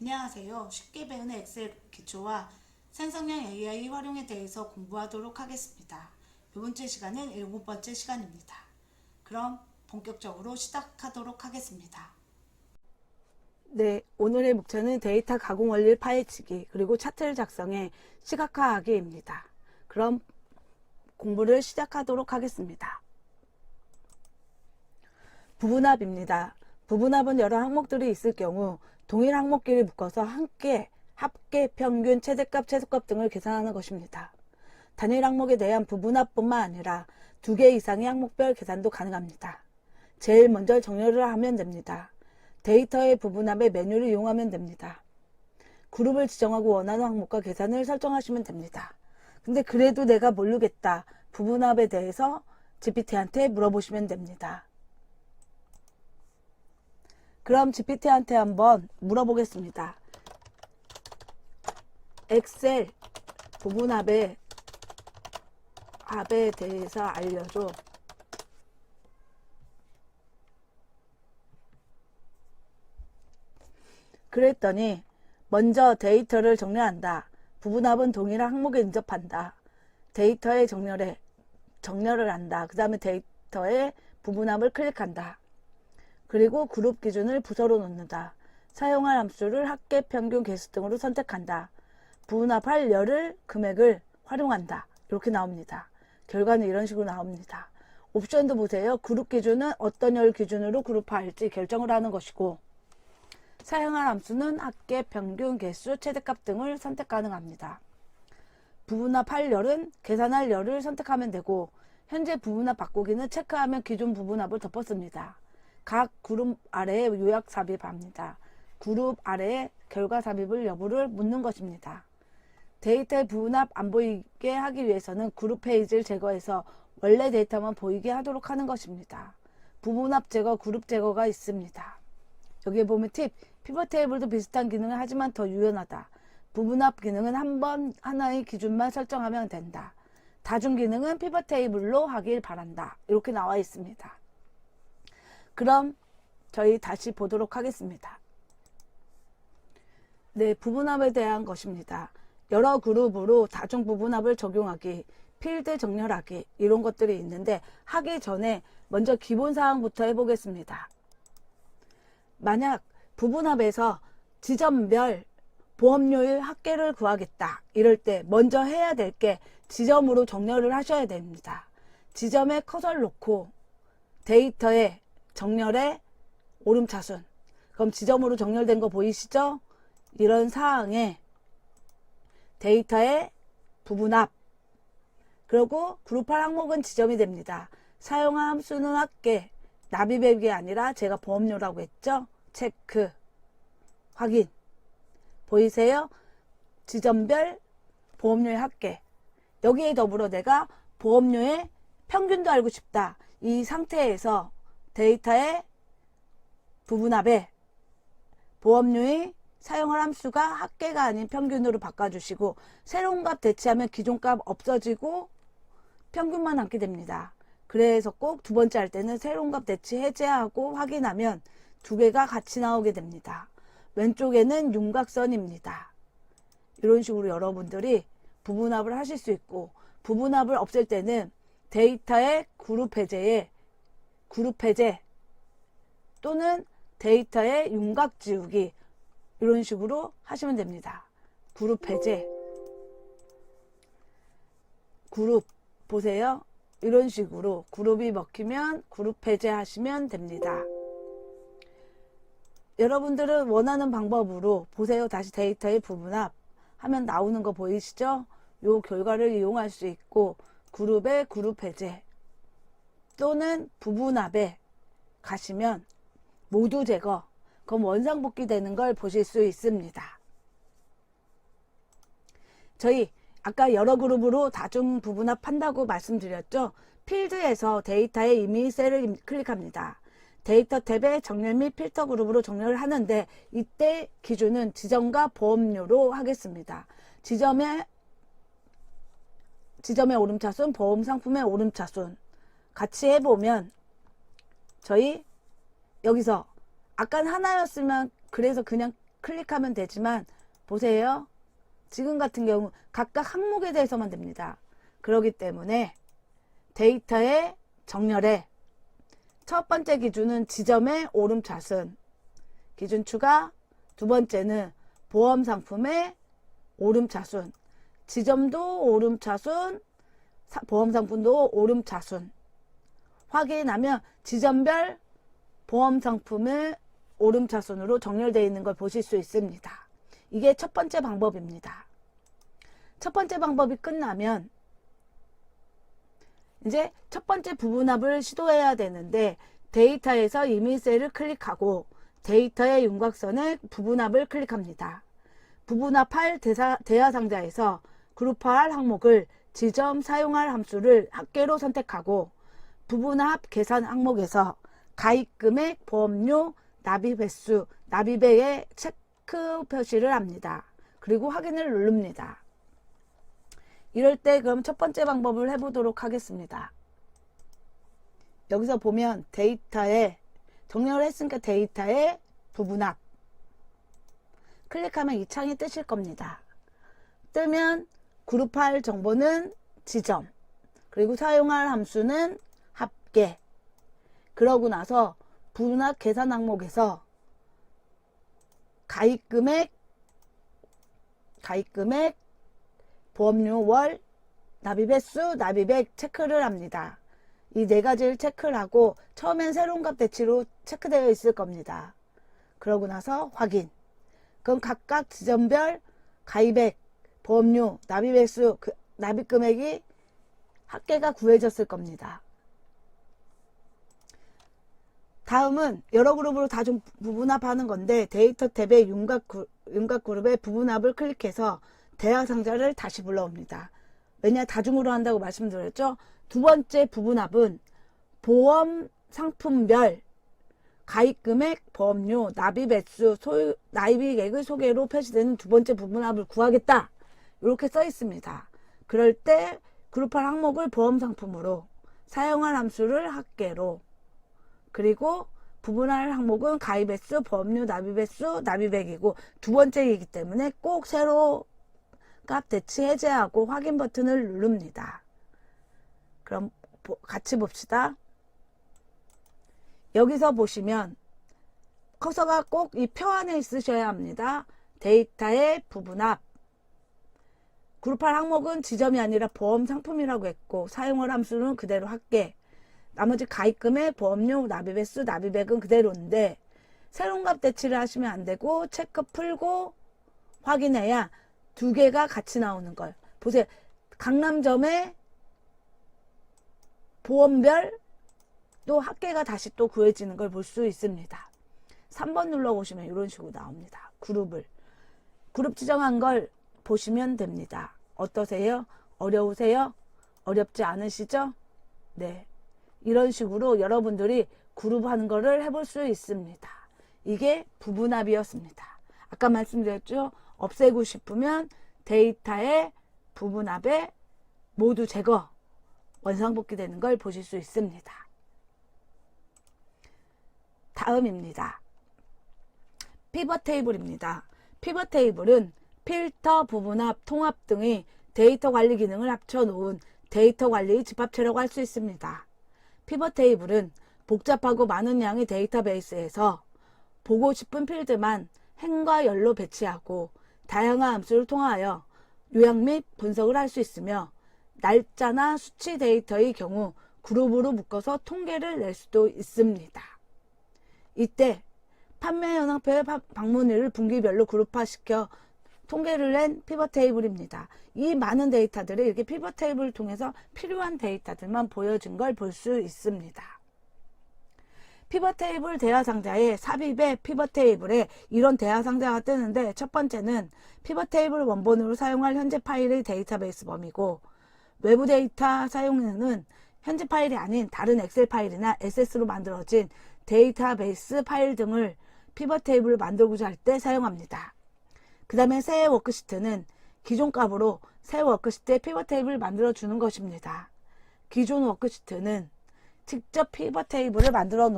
안녕하세요. 쉽게 배우는 엑셀 기초와 생성형 AI 활용에 대해서 공부하도록 하겠습니다. 이번째 시간은 7번째 시간입니다. 그럼 본격적으로 시작하도록 하겠습니다. 네, 오늘의 목표는 데이터 가공 원리를 파헤치기, 그리고 차트를 작성해 시각화하기입니다. 그럼 공부를 시작하도록 하겠습니다. 부분합입니다. 부분합은 여러 항목들이 있을 경우 동일 항목끼리 묶어서 함께 합계, 평균, 최대값, 최소값 등을 계산하는 것입니다. 단일 항목에 대한 부분합뿐만 아니라 2개 이상의 항목별 계산도 가능합니다. 제일 먼저 정렬을 하면 됩니다. 데이터의 부분합의 메뉴를 이용하면 됩니다. 그룹을 지정하고 원하는 항목과 계산을 설정하시면 됩니다. 근데 그래도 내가 모르겠다. 부분합에 대해서 GPT한테 물어보시면 됩니다. 그럼 GPT한테 한번 물어보겠습니다. 엑셀 부분합에 대해서 알려줘. 그랬더니 먼저 데이터를 정렬한다. 부분합은 동일한 항목에 인접한다. 데이터의 정렬을 한다. 그 다음에 데이터의 부분합을 클릭한다. 그리고 그룹 기준을 부서로 놓는다. 사용할 함수를 합계, 평균, 개수 등으로 선택한다. 부분합할 열을, 금액을 활용한다. 이렇게 나옵니다. 결과는 이런 식으로 나옵니다. 옵션도 보세요. 그룹 기준은 어떤 열 기준으로 그룹화할지 결정을 하는 것이고, 사용할 함수는 합계, 평균, 개수, 최대값 등을 선택 가능합니다. 부분합할 열은 계산할 열을 선택하면 되고, 현재 부분합 바꾸기는 체크하면 기존 부분합을 덮었습니다. 각 그룹 아래에 요약 삽입합니다. 그룹 아래에 결과 삽입을 여부를 묻는 것입니다. 데이터의 부분합 안 보이게 하기 위해서는 그룹 페이지를 제거해서 원래 데이터만 보이게 하도록 하는 것입니다. 부분합 제거, 그룹 제거가 있습니다. 여기에 보면 팁, 피벗 테이블도 비슷한 기능을 하지만 더 유연하다. 부분합 기능은 하나의 기준만 설정하면 된다. 다중 기능은 피벗 테이블로 하길 바란다. 이렇게 나와 있습니다. 그럼 저희 다시 보도록 하겠습니다. 네, 부분합에 대한 것입니다. 여러 그룹으로 다중 부분합을 적용하기, 필드 정렬하기 이런 것들이 있는데 하기 전에 먼저 기본사항부터 해보겠습니다. 만약 부분합에서 지점별 보험료율 합계를 구하겠다 이럴 때 먼저 해야 될 게 지점으로 정렬을 하셔야 됩니다. 지점에 커서를 놓고 데이터의 정렬의 오름차순, 그럼 지점으로 정렬된 거 보이시죠? 이런 사항에 데이터의 부분합, 그리고 그룹할 항목은 지점이 됩니다. 사용한 함수는 합계, 납입액이 아니라 제가 보험료라고 했죠? 체크, 확인. 보이세요? 지점별 보험료의 합계. 여기에 더불어 내가 보험료의 평균도 알고 싶다. 이 상태에서 데이터의 부분합에 보험료의 사용할 함수가 합계가 아닌 평균으로 바꿔주시고, 새로운 값 대체하면 기존 값 없어지고 평균만 남게 됩니다. 그래서 꼭 두 번째 할 때는 새로운 값 대체 해제하고 확인하면 두 개가 같이 나오게 됩니다. 왼쪽에는 윤곽선입니다. 이런 식으로 여러분들이 부분합을 하실 수 있고, 부분합을 없앨 때는 데이터의 그룹 해제 또는 데이터의 윤곽 지우기 이런 식으로 하시면 됩니다. 그룹 해제, 그룹 보세요. 이런 식으로 그룹이 먹히면 그룹 해제하시면 됩니다. 여러분들은 원하는 방법으로 보세요. 다시 데이터의 부분합 하면 나오는 거 보이시죠? 요 결과를 이용할 수 있고, 그룹의 그룹 해제 또는 부분합에 가시면 모두 제거, 그럼 원상복귀 되는 걸 보실 수 있습니다. 저희 아까 여러 그룹으로 다중 부분합 한다고 말씀드렸죠? 필드에서 데이터의 이미 셀을 클릭합니다. 데이터 탭에 정렬 및 필터 그룹으로 정렬을 하는데, 이때 기준은 지점과 보험료로 하겠습니다. 지점의 오름차순, 보험 상품의 오름차순 같이 해보면 저희 여기서 아까는 하나였으면 그래서 그냥 클릭하면 되지만 보세요. 지금 같은 경우 각각 항목에 대해서만 됩니다. 그렇기 때문에 데이터의 정렬에 첫 번째 기준은 지점의 오름차순 기준 추가, 두 번째는 보험 상품의 오름차순, 지점도 오름차순, 보험 상품도 오름차순 확인하면 지점별 보험 상품의 오름차순으로 정렬되어 있는 걸 보실 수 있습니다. 이게 첫 번째 방법입니다. 첫 번째 방법이 끝나면 이제 첫 번째 부분합을 시도해야 되는데 데이터에서 이미셀을 클릭하고 데이터의 윤곽선에 부분합을 클릭합니다. 부분합할 대하상자에서 그룹할 항목을 지점 사용할 함수를 합계로 선택하고 부분합 계산 항목에서 가입금액, 보험료, 납입 횟수, 납입액에 체크 표시를 합니다. 그리고 확인을 누릅니다. 이럴 때 그럼 첫 번째 방법을 해보도록 하겠습니다. 여기서 보면 데이터에 정렬을 했으니까 데이터에 부분합 클릭하면 이 창이 뜨실 겁니다. 뜨면 그룹할 정보는 지점 그리고 사용할 함수는 합계 그러고 나서 분합 계산 항목에서 가입금액, 보험료 월, 납입횟수, 납입액 체크를 합니다. 이 네 가지를 체크를 하고 처음엔 새로운 값 대치로 체크되어 있을 겁니다. 그러고 나서 확인. 그럼 각각 지점별 가입액, 보험료, 납입횟수, 납입금액이 합계가 구해졌을 겁니다. 다음은 여러 그룹으로 다 좀 부분합하는 건데 데이터 탭의 윤곽 그룹의 부분합을 클릭해서 대하상자를 다시 불러옵니다. 왜냐 다중으로 한다고 말씀드렸죠. 두 번째 부분합은 보험 상품별 가입금액, 보험료, 납입액수, 납입액의 소개로 표시되는 두 번째 부분합을 구하겠다. 이렇게 써 있습니다. 그럴 때 그룹할 항목을 보험 상품으로 사용할 함수를 합계로 그리고 부분할 항목은 가입횟수, 보험료, 납입횟수, 납입액이고 두 번째이기 때문에 꼭 새로 값 대치 해제하고 확인 버튼을 누릅니다. 그럼 같이 봅시다. 여기서 보시면 커서가 꼭 이 표 안에 있으셔야 합니다. 데이터의 부분합 그룹할 항목은 지점이 아니라 보험 상품이라고 했고 사용할 함수는 그대로 합계 나머지 가입금액, 보험료, 납입횟수, 납입액은 그대로인데 새로운 값 대치를 하시면 안 되고 체크 풀고 확인해야 두 개가 같이 나오는 걸 보세요. 강남점의 보험별 또 합계가 다시 또 구해지는 걸 볼 수 있습니다. 3번 눌러보시면 이런 식으로 나옵니다. 그룹 지정한 걸 보시면 됩니다. 어떠세요? 어려우세요? 어렵지 않으시죠? 네. 이런 식으로 여러분들이 그룹하는 거를 해볼 수 있습니다. 이게 부분합이었습니다. 아까 말씀드렸죠? 없애고 싶으면 데이터의 부분합에 모두 제거, 원상복귀 되는 걸 보실 수 있습니다. 다음입니다. 피벗 테이블입니다. 피벗 테이블은 필터, 부분합, 통합 등의 데이터 관리 기능을 합쳐 놓은 데이터 관리 집합체라고 할 수 있습니다. 피벗 테이블은 복잡하고 많은 양의 데이터베이스에서 보고 싶은 필드만 행과 열로 배치하고 다양한 함수를 통하여 요약 및 분석을 할 수 있으며 날짜나 수치 데이터의 경우 그룹으로 묶어서 통계를 낼 수도 있습니다. 이때 판매 현황표의 방문일을 분기별로 그룹화시켜 통계를 낸 피벗 테이블입니다. 이 많은 데이터들이 이렇게 피벗 테이블을 통해서 필요한 데이터들만 보여준 걸 볼 수 있습니다. 피벗 테이블 대하상자에 삽입의 피벗 테이블에 이런 대하상자가 뜨는데 첫 번째는 피벗 테이블 원본으로 사용할 현재 파일의 데이터베이스 범위고 외부 데이터 사용에는 현재 파일이 아닌 다른 엑셀 파일이나 SS로 만들어진 데이터베이스 파일 등을 피벗 테이블을 만들고자 할 때 사용합니다. 그 다음에 새 워크시트는 기존 값으로 새 워크시트에 피벗 테이블을 만들어 주는 것입니다. 기존 워크시트는 직접 피벗 테이블을 만들어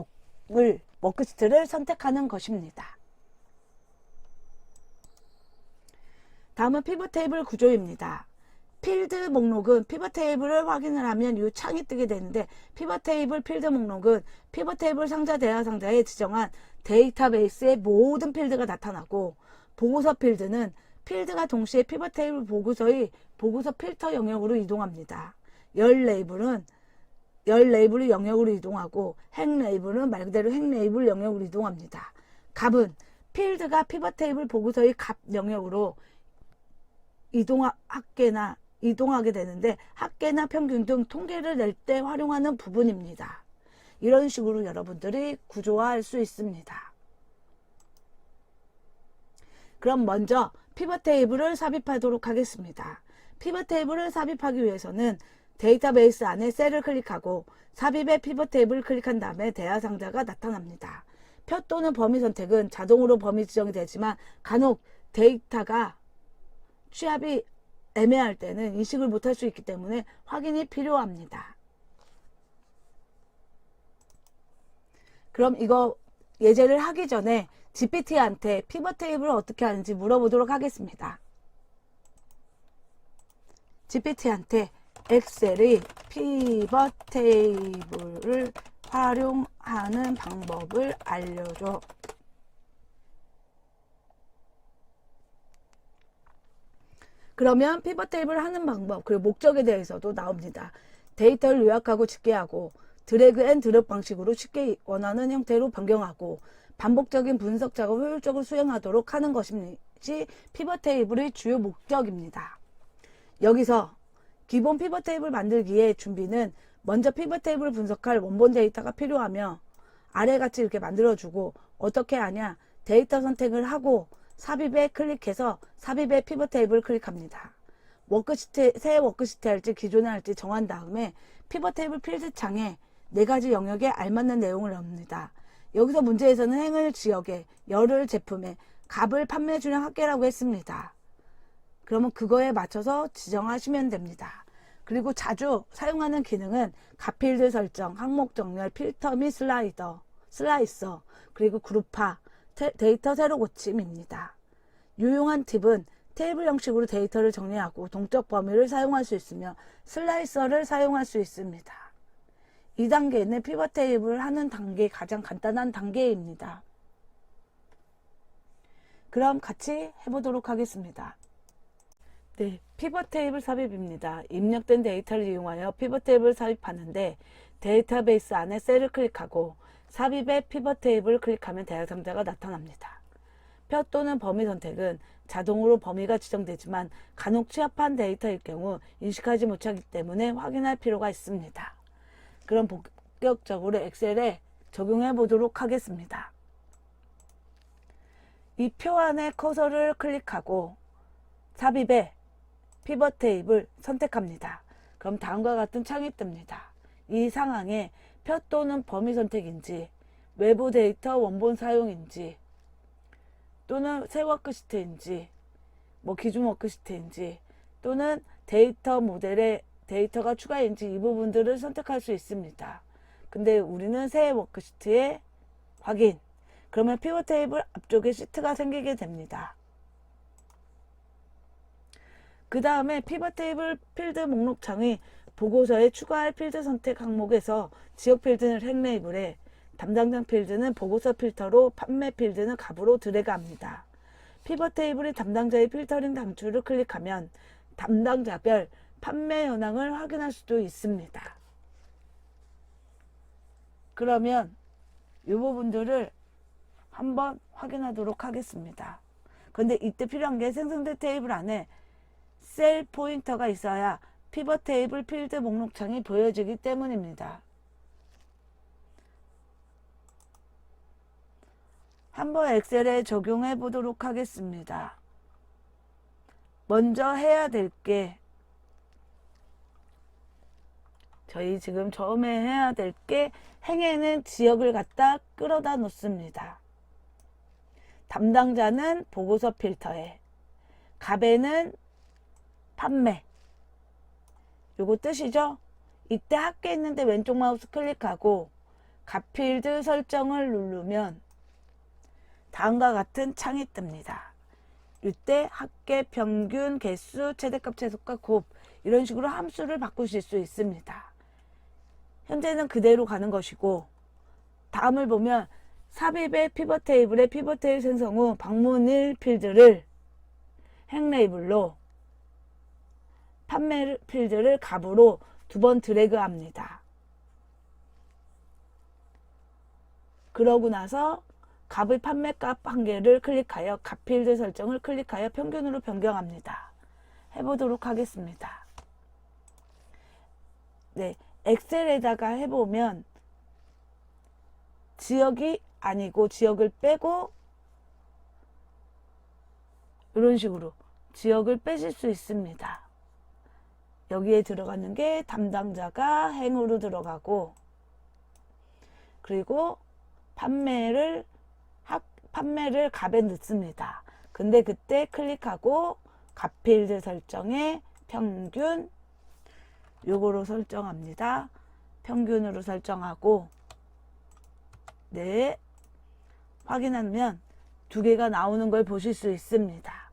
놓을 워크시트를 선택하는 것입니다. 다음은 피벗 테이블 구조입니다. 필드 목록은 피벗 테이블을 확인을 하면 이 창이 뜨게 되는데, 피벗 테이블 필드 목록은 피벗 테이블 상자 대화 상자에 지정한 데이터베이스의 모든 필드가 나타나고, 보고서 필드는 필드가 동시에 피벗 테이블 보고서의 보고서 필터 영역으로 이동합니다. 열 레이블이 영역으로 이동하고, 행 레이블은 말 그대로 행 레이블 영역으로 이동합니다. 값은 필드가 피벗 테이블 보고서의 값 영역으로 이동하게 되는데, 합계나 평균 등 통계를 낼 때 활용하는 부분입니다. 이런 식으로 여러분들이 구조화할 수 있습니다. 그럼 먼저 피벗 테이블을 삽입하도록 하겠습니다. 피벗 테이블을 삽입하기 위해서는 데이터베이스 안에 셀을 클릭하고 삽입의 피벗 테이블을 클릭한 다음에 대화 상자가 나타납니다. 표 또는 범위 선택은 자동으로 범위 지정이 되지만 간혹 데이터가 취합이 애매할 때는 인식을 못할 수 있기 때문에 확인이 필요합니다. 그럼 이거 예제를 하기 전에 GPT한테 피벗 테이블을 어떻게 하는지 물어보도록 하겠습니다. GPT한테 엑셀의 피벗 테이블을 활용하는 방법을 알려줘. 그러면 피벗 테이블을 하는 방법, 그리고 목적에 대해서도 나옵니다. 데이터를 요약하고 집계하고, 드래그 앤 드롭 방식으로 쉽게 원하는 형태로 변경하고, 반복적인 분석 작업을 효율적으로 수행하도록 하는 것이 피벗 테이블의 주요 목적입니다. 여기서 기본 피벗 테이블 만들기의 준비는 먼저 피벗 테이블을 분석할 원본 데이터가 필요하며, 아래같이 이렇게 만들어주고, 어떻게 하냐, 데이터 선택을 하고 삽입에 클릭해서 삽입의 피벗 테이블을 클릭합니다. 새 워크시트 할지 기존에 할지 정한 다음에 피벗 테이블 필드 창에 4가지 영역에 알맞는 내용을 넣습니다. 여기서 문제에서는 행을 지역에, 열을 제품에, 값을 판매 주량 합계라고 했습니다. 그러면 그거에 맞춰서 지정하시면 됩니다. 그리고 자주 사용하는 기능은 값 필드 설정, 항목 정렬, 필터 및 슬라이서, 그리고 그룹화, 데이터 세로 고침입니다. 유용한 팁은 테이블 형식으로 데이터를 정리하고 동적 범위를 사용할 수 있으며 슬라이서를 사용할 수 있습니다. 이 단계는 피벗 테이블을 하는 단계, 가장 간단한 단계입니다. 그럼 같이 해보도록 하겠습니다. 네, 피벗 테이블 삽입입니다. 입력된 데이터를 이용하여 피벗 테이블을 삽입하는데, 데이터베이스 안에 셀을 클릭하고 삽입의 피벗 테이블을 클릭하면 대화 상자가 나타납니다. 표 또는 범위 선택은 자동으로 범위가 지정되지만 간혹 취합한 데이터일 경우 인식하지 못하기 때문에 확인할 필요가 있습니다. 그럼 본격적으로 엑셀에 적용해 보도록 하겠습니다. 이 표 안에 커서를 클릭하고 삽입에 피벗 테이블 선택합니다. 그럼 다음과 같은 창이 뜹니다. 이 상황에 표 또는 범위 선택인지, 외부 데이터 원본 사용인지, 또는 새 워크시트인지, 기존 워크시트인지, 또는 데이터 모델에 데이터가 추가인지 이 부분들을 선택할 수 있습니다. 근데 우리는 새 워크시트에 확인. 그러면 피벗 테이블 앞쪽에 시트가 생기게 됩니다. 그 다음에 피벗 테이블 필드 목록 창의 보고서에 추가할 필드 선택 항목에서 지역 필드는 행 레이블에, 담당자 필드는 보고서 필터로, 판매 필드는 값으로 드래그합니다. 피벗 테이블의 담당자의 필터링 단추를 클릭하면 담당자별 판매 현황을 확인할 수도 있습니다. 그러면 이 부분들을 한번 확인하도록 하겠습니다. 그런데 이때 필요한 게 생성된 테이블 안에 셀 포인터가 있어야 피벗 테이블 필드 목록창이 보여지기 때문입니다. 한번 엑셀에 적용해 보도록 하겠습니다. 먼저 해야 될 게, 저희 지금 처음에 해야 될 게, 행에는 지역을 갖다 끌어다 놓습니다. 담당자는 보고서 필터에, 값에는 판매. 요거 뜻이죠? 이때 합계 있는데 왼쪽 마우스 클릭하고 값 필드 설정을 누르면 다음과 같은 창이 뜹니다. 이때 합계, 평균, 개수, 최대값, 최소값, 곱 이런 식으로 함수를 바꾸실 수 있습니다. 현재는 그대로 가는 것이고, 다음을 보면 삽입의 피벗 테이블의 피벗 테이블 생성 후 방문일 필드를 행 레이블로, 판매 필드를 값으로 두 번 드래그 합니다. 그러고 나서 값의 판매값 한 개를 클릭하여 값 필드 설정을 클릭하여 평균으로 변경합니다. 해보도록 하겠습니다. 네, 엑셀에다가 해보면 지역이 아니고 지역을 빼고 이런 식으로 지역을 빼실 수 있습니다. 여기에 들어가는 게 담당자가 행으로 들어가고, 그리고 판매를 값에 넣습니다. 근데 그때 클릭하고 값 필드 설정에 평균 요거로 설정합니다. 평균으로 설정하고, 네, 확인하면 두 개가 나오는 걸 보실 수 있습니다.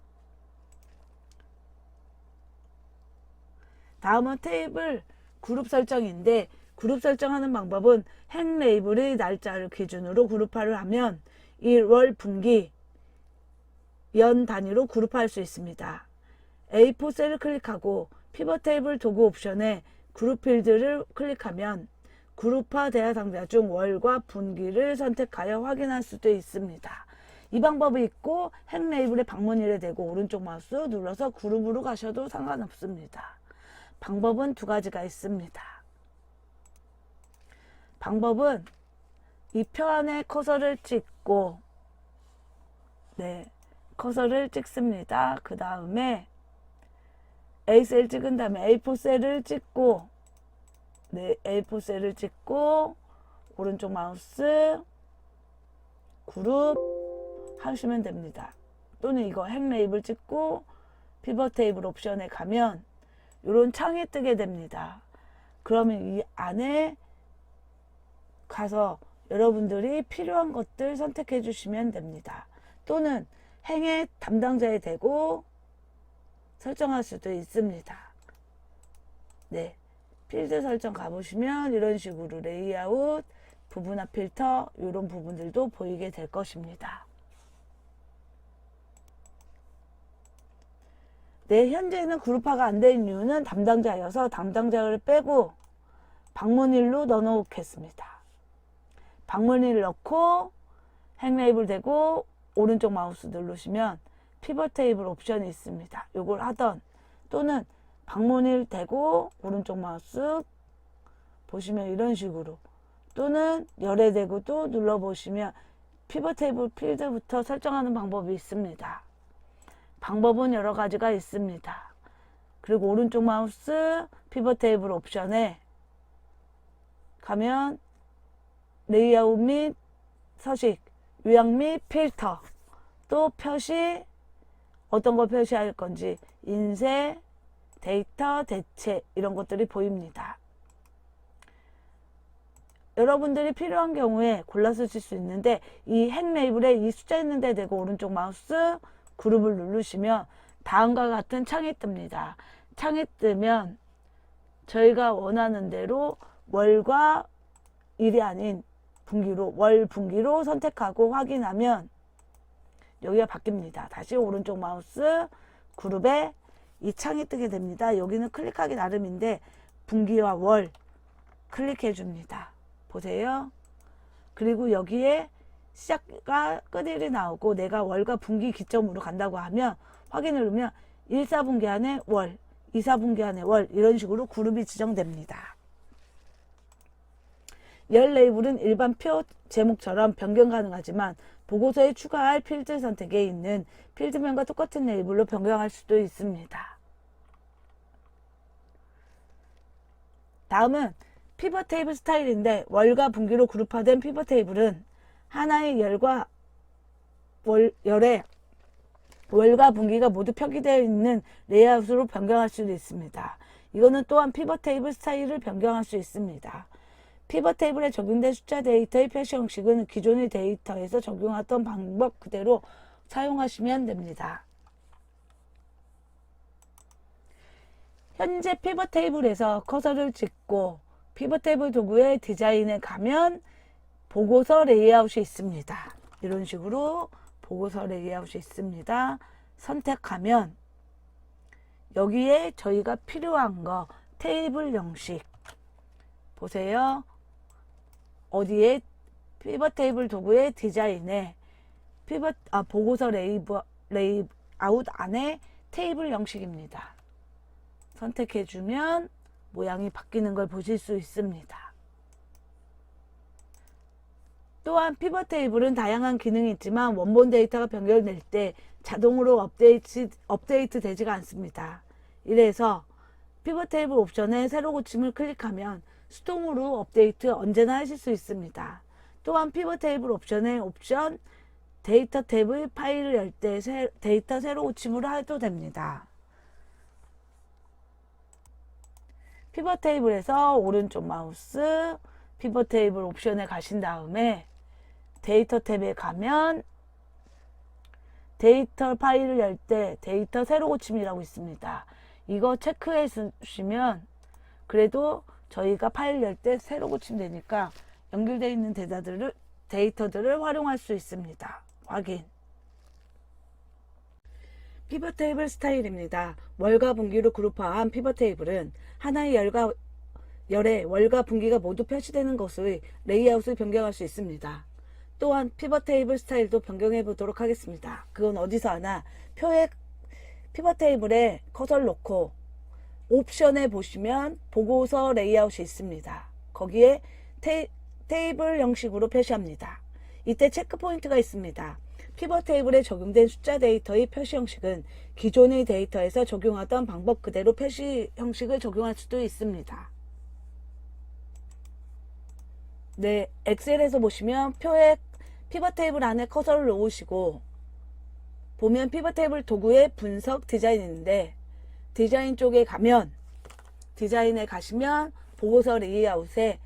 다음은 테이블 그룹 설정인데, 그룹 설정하는 방법은 행 레이블의 날짜를 기준으로 그룹화를 하면 일, 월, 분기, 연 단위로 그룹화할 수 있습니다. A4 셀을 클릭하고 피벗 테이블 도구 옵션에 그룹 필드를 클릭하면 그룹화 대상자 중 월과 분기를 선택하여 확인할 수도 있습니다. 이 방법이 있고, 행 레이블의 방문일에 대고 오른쪽 마우스 눌러서 그룹으로 가셔도 상관없습니다. 방법은 두 가지가 있습니다. 방법은 이 표 안에 커서를 찍고, 네, 커서를 찍습니다. 그 다음에 A셀 찍은 다음에 A4 셀을 찍고, 네, A4 셀을 찍고 오른쪽 마우스 그룹 하시면 됩니다. 또는 이거 행 레이블 찍고 피벗 테이블 옵션에 가면 이런 창이 뜨게 됩니다. 그러면 이 안에 가서 여러분들이 필요한 것들 선택해 주시면 됩니다. 또는 행의 담당자에 대고 설정할 수도 있습니다. 네, 필드 설정 가보시면 이런 식으로 레이아웃, 부분합 필터 이런 부분들도 보이게 될 것입니다. 네, 현재는 그룹화가 안 된 이유는 담당자여서 담당자를 빼고 방문일로 넣어 놓겠습니다. 방문일 넣고 행 레이블 대고 오른쪽 마우스 누르시면 피벗 테이블 옵션이 있습니다. 요걸 하던, 또는 방문일 대고 오른쪽 마우스 보시면 이런 식으로, 또는 열에 대고 또 눌러보시면 피벗 테이블 필드부터 설정하는 방법이 있습니다. 방법은 여러 가지가 있습니다. 그리고 오른쪽 마우스 피벗 테이블 옵션에 가면 레이아웃 및 서식, 요약 및 필터, 또 표시, 어떤 걸 표시할 건지, 인쇄, 데이터, 대체 이런 것들이 보입니다. 여러분들이 필요한 경우에 골라 쓰실 수 있는데, 이 행 레이블에 이 숫자 있는 데 대고 오른쪽 마우스 그룹을 누르시면 다음과 같은 창이 뜹니다. 창이 뜨면 저희가 원하는 대로 월과 일이 아닌 분기로, 월 분기로 선택하고 확인하면 여기가 바뀝니다. 다시 오른쪽 마우스 그룹에 이 창이 뜨게 됩니다. 여기는 클릭하기 나름인데 분기와 월 클릭해 줍니다. 보세요. 그리고 여기에 시작과 끝일이 나오고 내가 월과 분기 기점으로 간다고 하면 확인을 누르면 1, 4분기 안에 월, 2, 4분기 안에 월 이런 식으로 그룹이 지정됩니다. 열 레이블은 일반 표 제목처럼 변경 가능하지만 보고서에 추가할 필드 선택에 있는 필드명과 똑같은 레이블로 변경할 수도 있습니다. 다음은 피벗 테이블 스타일인데, 월과 분기로 그룹화된 피벗 테이블은 하나의 열에 월과 분기가 모두 표기되어 있는 레이아웃으로 변경할 수도 있습니다. 이거는 또한 피벗 테이블 스타일을 변경할 수 있습니다. 피벗 테이블에 적용된 숫자 데이터의 표시 형식은 기존의 데이터에서 적용하던 방법 그대로 사용하시면 됩니다. 현재 피벗 테이블에서 커서를 찍고 피벗 테이블 도구의 디자인에 가면 보고서 레이아웃이 있습니다. 이런 식으로 보고서 레이아웃이 있습니다. 선택하면 여기에 저희가 필요한 거 테이블 형식 보세요. 어디에 피벗 테이블 도구의 디자인에 보고서 레이아웃 안에 테이블 형식입니다. 선택해주면 모양이 바뀌는 걸 보실 수 있습니다. 또한 피벗 테이블은 다양한 기능이 있지만 원본 데이터가 변경될 때 자동으로 업데이트 되지가 않습니다. 이래서 피벗 테이블 옵션에 새로 고침을 클릭하면 수동으로 업데이트 언제나 하실 수 있습니다. 또한 피벗 테이블 옵션의 데이터 탭의 파일을 열 때 데이터 새로 고침을 해도 됩니다. 피벗 테이블에서 오른쪽 마우스 피벗 테이블 옵션에 가신 다음에 데이터 탭에 가면 데이터 파일을 열 때 데이터 새로 고침이라고 있습니다. 이거 체크해 주시면 그래도 저희가 파일 열 때 새로 고침되니까 연결되어 있는 데이터들을 활용할 수 있습니다. 확인. 피벗 테이블 스타일입니다. 월과 분기로 그룹화한 피벗 테이블은 하나의 열에 월과 분기가 모두 표시되는 것의 레이아웃을 변경할 수 있습니다. 또한 피벗 테이블 스타일도 변경해 보도록 하겠습니다. 그건 어디서 하나 피벗 테이블에 커서를 놓고 옵션에 보시면 보고서 레이아웃이 있습니다. 거기에 테이블 형식으로 표시합니다. 이때 체크 포인트가 있습니다. 피벗 테이블에 적용된 숫자 데이터의 표시 형식은 기존의 데이터에서 적용하던 방법 그대로 표시 형식을 적용할 수도 있습니다. 네, 엑셀에서 보시면 피벗 테이블 안에 커서를 놓으시고 보면 피벗 테이블 도구의 분석 디자인이 있는데 디자인 쪽에 가면 디자인에 가시면 보고서 레이아웃에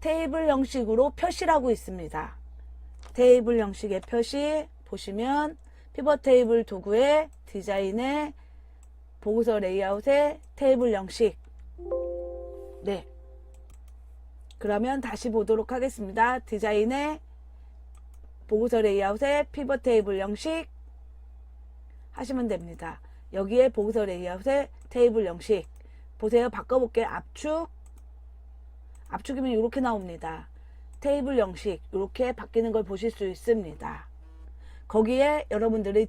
테이블 형식으로 표시라고 있습니다. 테이블 형식의 표시 보시면 피벗 테이블 도구의 디자인에 보고서 레이아웃의 테이블 형식. 네. 그러면 다시 보도록 하겠습니다. 디자인에 보고서 레이아웃의 피벗 테이블 형식 하시면 됩니다. 여기에 보고서 레이아웃의 테이블 형식 보세요. 바꿔볼게요. 압축이면 이렇게 나옵니다. 테이블 형식 이렇게 바뀌는 걸 보실 수 있습니다. 거기에 여러분들의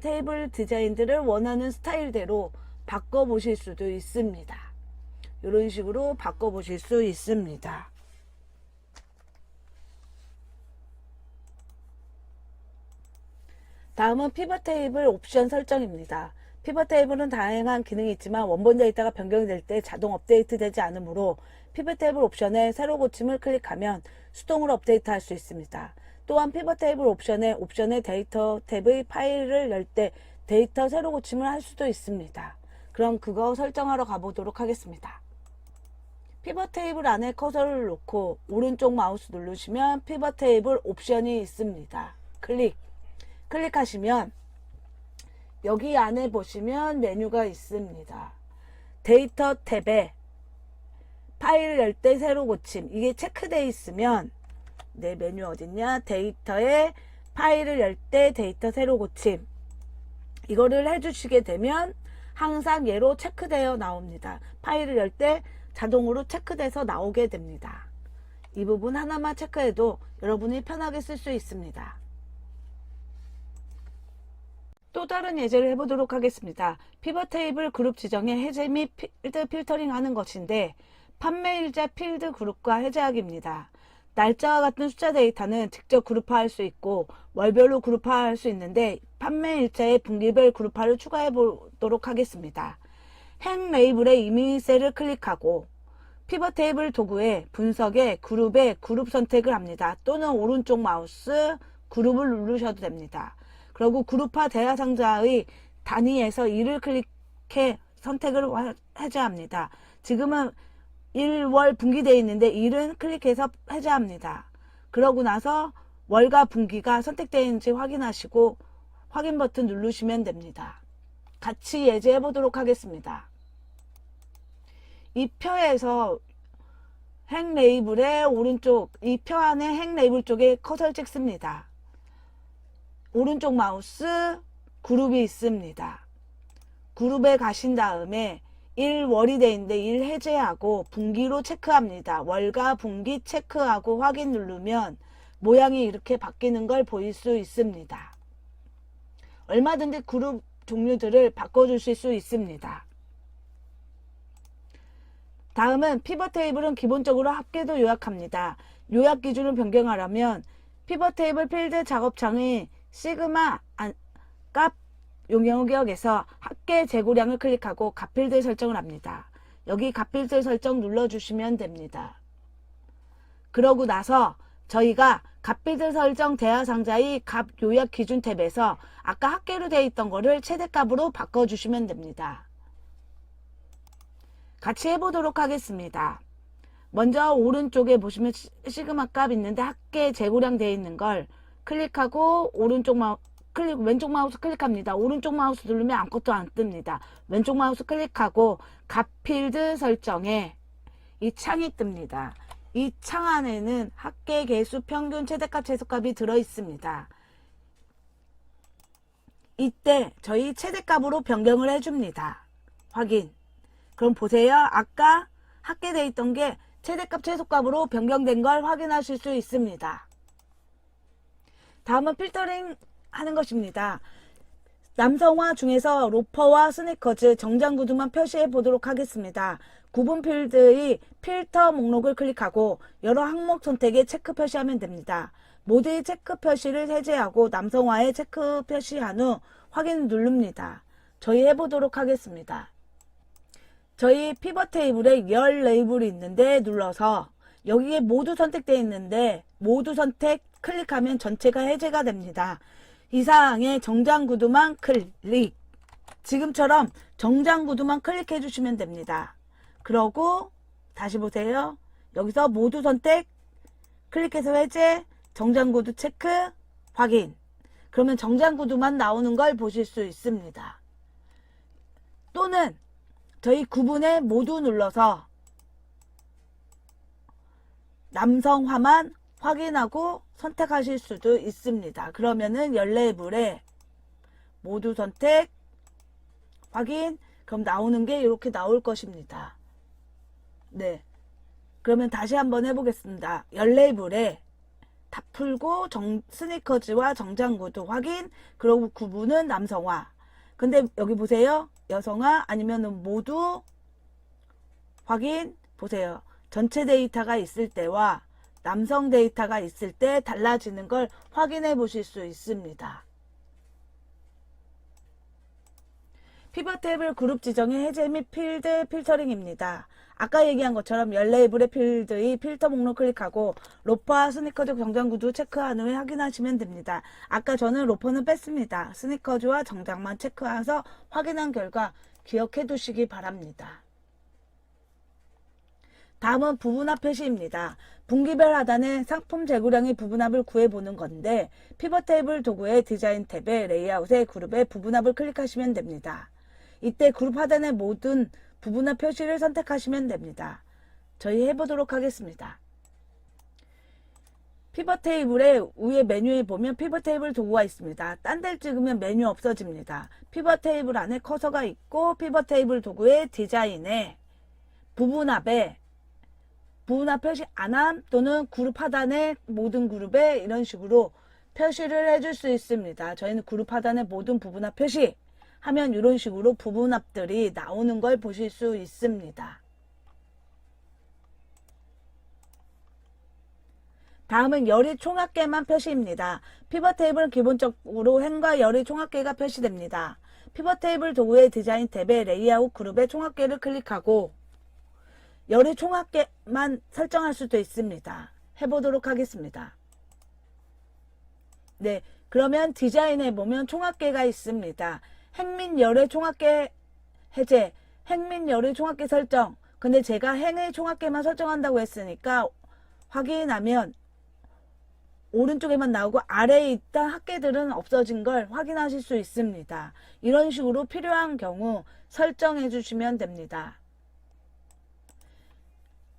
테이블 디자인들을 원하는 스타일대로 바꿔보실 수도 있습니다. 이런 식으로 바꿔보실 수 있습니다. 다음은 피벗 테이블 옵션 설정입니다. 피벗 테이블은 다양한 기능이 있지만 원본 데이터가 변경될 때 자동 업데이트 되지 않으므로 피벗 테이블 옵션에 새로 고침을 클릭하면 수동으로 업데이트 할 수 있습니다. 또한 피벗 테이블 옵션의 데이터 탭의 파일을 열 때 데이터 새로 고침을 할 수도 있습니다. 그럼 그거 설정하러 가보도록 하겠습니다. 피벗 테이블 안에 커서를 놓고 오른쪽 마우스 누르시면 피벗 테이블 옵션이 있습니다. 클릭하시면 여기 안에 보시면 메뉴가 있습니다. 데이터 탭에 파일을 열 때 새로 고침 이게 체크되어 있으면 내 메뉴 어딨냐 데이터에 파일을 열 때 데이터 새로 고침 이거를 해주시게 되면 항상 얘로 체크되어 나옵니다. 파일을 열 때 자동으로 체크돼서 나오게 됩니다. 이 부분 하나만 체크해도 여러분이 편하게 쓸 수 있습니다. 또 다른 예제를 해보도록 하겠습니다. 피벗 테이블 그룹 지정의 해제 및 필드 필터링 하는 것인데 판매일자 필드 그룹과 해제하기입니다. 날짜와 같은 숫자 데이터는 직접 그룹화할 수 있고 월별로 그룹화할 수 있는데 판매일자에 분기별 그룹화를 추가해 보도록 하겠습니다. 행 레이블의 이미 셀을 클릭하고 피벗 테이블 도구의 분석에 그룹의 그룹 선택을 합니다. 또는 오른쪽 마우스 그룹을 누르셔도 됩니다. 그리고 그룹화 대하상자의 단위에서 1을 클릭해 선택을 해제합니다. 지금은 1월 분기되어 있는데 1은 클릭해서 해제합니다. 그러고 나서 월과 분기가 선택되어 있는지 확인하시고 확인 버튼 누르시면 됩니다. 같이 예제해 보도록 하겠습니다. 이 표에서 행 레이블의 오른쪽, 이 표 안에 행 레이블 쪽에 커서를 찍습니다. 오른쪽 마우스 그룹이 있습니다. 그룹에 가신 다음에 1월이 되어 있는데 1 해제하고 분기로 체크합니다. 월과 분기 체크하고 확인 누르면 모양이 이렇게 바뀌는 걸 보일 수 있습니다. 얼마든지 그룹 종류들을 바꿔주실 수 있습니다. 다음은 피벗 테이블은 기본적으로 합계도 요약합니다. 요약 기준을 변경하려면 피벗 테이블 필드 작업창의 시그마 값 용역에서 합계 재고량을 클릭하고 값필드 설정을 합니다. 여기 값필드 설정 눌러주시면 됩니다. 그러고 나서 저희가 값필드 설정 대하 상자의 값 요약 기준 탭에서 아까 합계로 되어 있던 거를 최대값으로 바꿔주시면 됩니다. 같이 해보도록 하겠습니다. 먼저 오른쪽에 보시면 시그마 값 있는데 합계 재고량 되어 있는 걸 클릭하고 왼쪽 마우스 클릭합니다. 오른쪽 마우스 누르면 아무것도 안 뜹니다. 왼쪽 마우스 클릭하고 값필드 설정에 이 창이 뜹니다. 이 창 안에는 합계 개수 평균 최대값 최소값이 들어 있습니다. 이때 저희 최대값으로 변경을 해줍니다. 확인. 그럼 보세요. 아까 합계되어 있던 게 최대값 최소값으로 변경된 걸 확인하실 수 있습니다. 다음은 필터링 하는 것입니다. 남성화 중에서 로퍼와 스니커즈 정장 구두만 표시해 보도록 하겠습니다. 구분 필드의 필터 목록을 클릭하고 여러 항목 선택에 체크 표시하면 됩니다. 모두의 체크 표시를 해제하고 남성화에 체크 표시한 후 확인 누릅니다. 저희 해보도록 하겠습니다. 저희 피벗 테이블에 열 레이블이 있는데 눌러서 여기에 모두 선택되어 있는데 모두 선택 클릭하면 전체가 해제가 됩니다. 이 사항에 정장 구두만 클릭. 지금처럼 정장 구두만 클릭해 주시면 됩니다. 그러고 다시 보세요. 여기서 모두 선택 클릭해서 해제, 정장 구두 체크, 확인. 그러면 정장 구두만 나오는 걸 보실 수 있습니다. 또는 저희 구분에 모두 눌러서 남성화만 확인하고 선택하실 수도 있습니다. 그러면은 열 레이블에 모두 선택, 확인, 그럼 나오는 게 이렇게 나올 것입니다. 네. 그러면 다시 한번 해보겠습니다. 열 레이블에 다 풀고 스니커즈와 정장구두 확인, 그리고 구분은 남성화. 근데 여기 보세요. 여성화 아니면 모두 확인 보세요. 전체 데이터가 있을 때와 남성 데이터가 있을 때 달라지는 걸 확인해 보실 수 있습니다. 피벗 테이블 그룹 지정의 해제 및 필드 필터링입니다. 아까 얘기한 것처럼 열 레이블의 필드의 필터 목록 클릭하고 로퍼와 스니커즈 정장 구두 체크한 후에 확인하시면 됩니다. 아까 저는 로퍼는 뺐습니다. 스니커즈와 정장만 체크해서 확인한 결과 기억해 두시기 바랍니다. 다음은 부분합 표시입니다. 분기별 하단에 상품 재고량의 부분합을 구해보는 건데 피벗 테이블 도구의 디자인 탭에 레이아웃의 그룹의 부분합을 클릭하시면 됩니다. 이때 그룹 하단의 모든 부분합 표시를 선택하시면 됩니다. 저희 해보도록 하겠습니다. 피벗 테이블의 위에 메뉴에 보면 피벗 테이블 도구가 있습니다. 딴 데를 찍으면 메뉴 없어집니다. 피벗 테이블 안에 커서가 있고 피벗 테이블 도구의 디자인에 부분합에 부분합 표시 안함 또는 그룹 하단의 모든 그룹에 이런 식으로 표시를 해줄 수 있습니다. 저희는 그룹 하단의 모든 부분합 표시 하면 이런 식으로 부분합들이 나오는 걸 보실 수 있습니다. 다음은 열의 총합계만 표시입니다. 피벗 테이블은 기본적으로 행과 열의 총합계가 표시됩니다. 피벗 테이블 도구의 디자인 탭에 레이아웃 그룹의 총합계를 클릭하고 열의 총합계만 설정할 수도 있습니다. 해보도록 하겠습니다. 네, 그러면 디자인에 보면 총합계가 있습니다. 행 및 열의 총합계 해제, 행 및 열의 총합계 설정. 근데 제가 행의 총합계만 설정한다고 했으니까 확인하면 오른쪽에만 나오고 아래에 있던 합계들은 없어진 걸 확인하실 수 있습니다. 이런 식으로 필요한 경우 설정해 주시면 됩니다.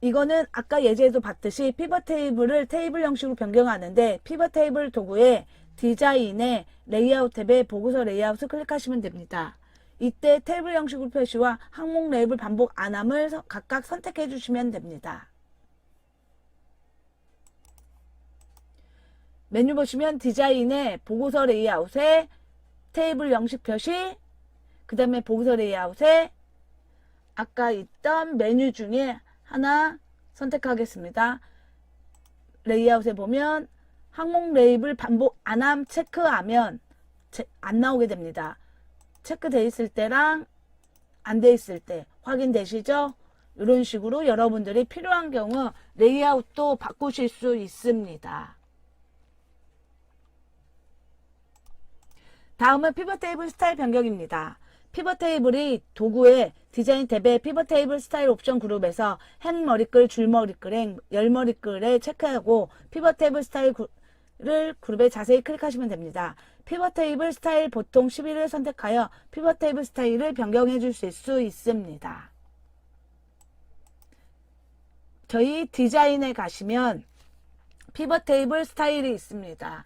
이거는 아까 예제에도 봤듯이 피벗 테이블을 테이블 형식으로 변경하는데 피벗 테이블 도구의 디자인의 레이아웃 탭에 보고서 레이아웃을 클릭하시면 됩니다. 이때 테이블 형식으로 표시와 항목 레이블 반복 안함을 각각 선택해 주시면 됩니다. 메뉴 보시면 디자인의 보고서 레이아웃에 테이블 형식 표시, 그 다음에 보고서 레이아웃에 아까 있던 메뉴 중에 하나 선택하겠습니다. 레이아웃에 보면 항목 레이블 반복 안함 체크하면 안 나오게 됩니다. 체크돼 있을 때랑 안 돼 있을 때 확인되시죠? 이런 식으로 여러분들이 필요한 경우 레이아웃도 바꾸실 수 있습니다. 다음은 피벗 테이블 스타일 변경입니다. 피벗 테이블이 도구의 디자인 탭에 피벗 테이블 스타일 옵션 그룹에서 행 머리글, 줄 머리글, 열 머리글에 체크하고 피벗 테이블 스타일을 그룹에 자세히 클릭하시면 됩니다. 피벗 테이블 스타일 보통 11을 선택하여 피벗 테이블 스타일을 변경해 주실 수 있습니다. 저희 디자인에 가시면 피벗 테이블 스타일이 있습니다.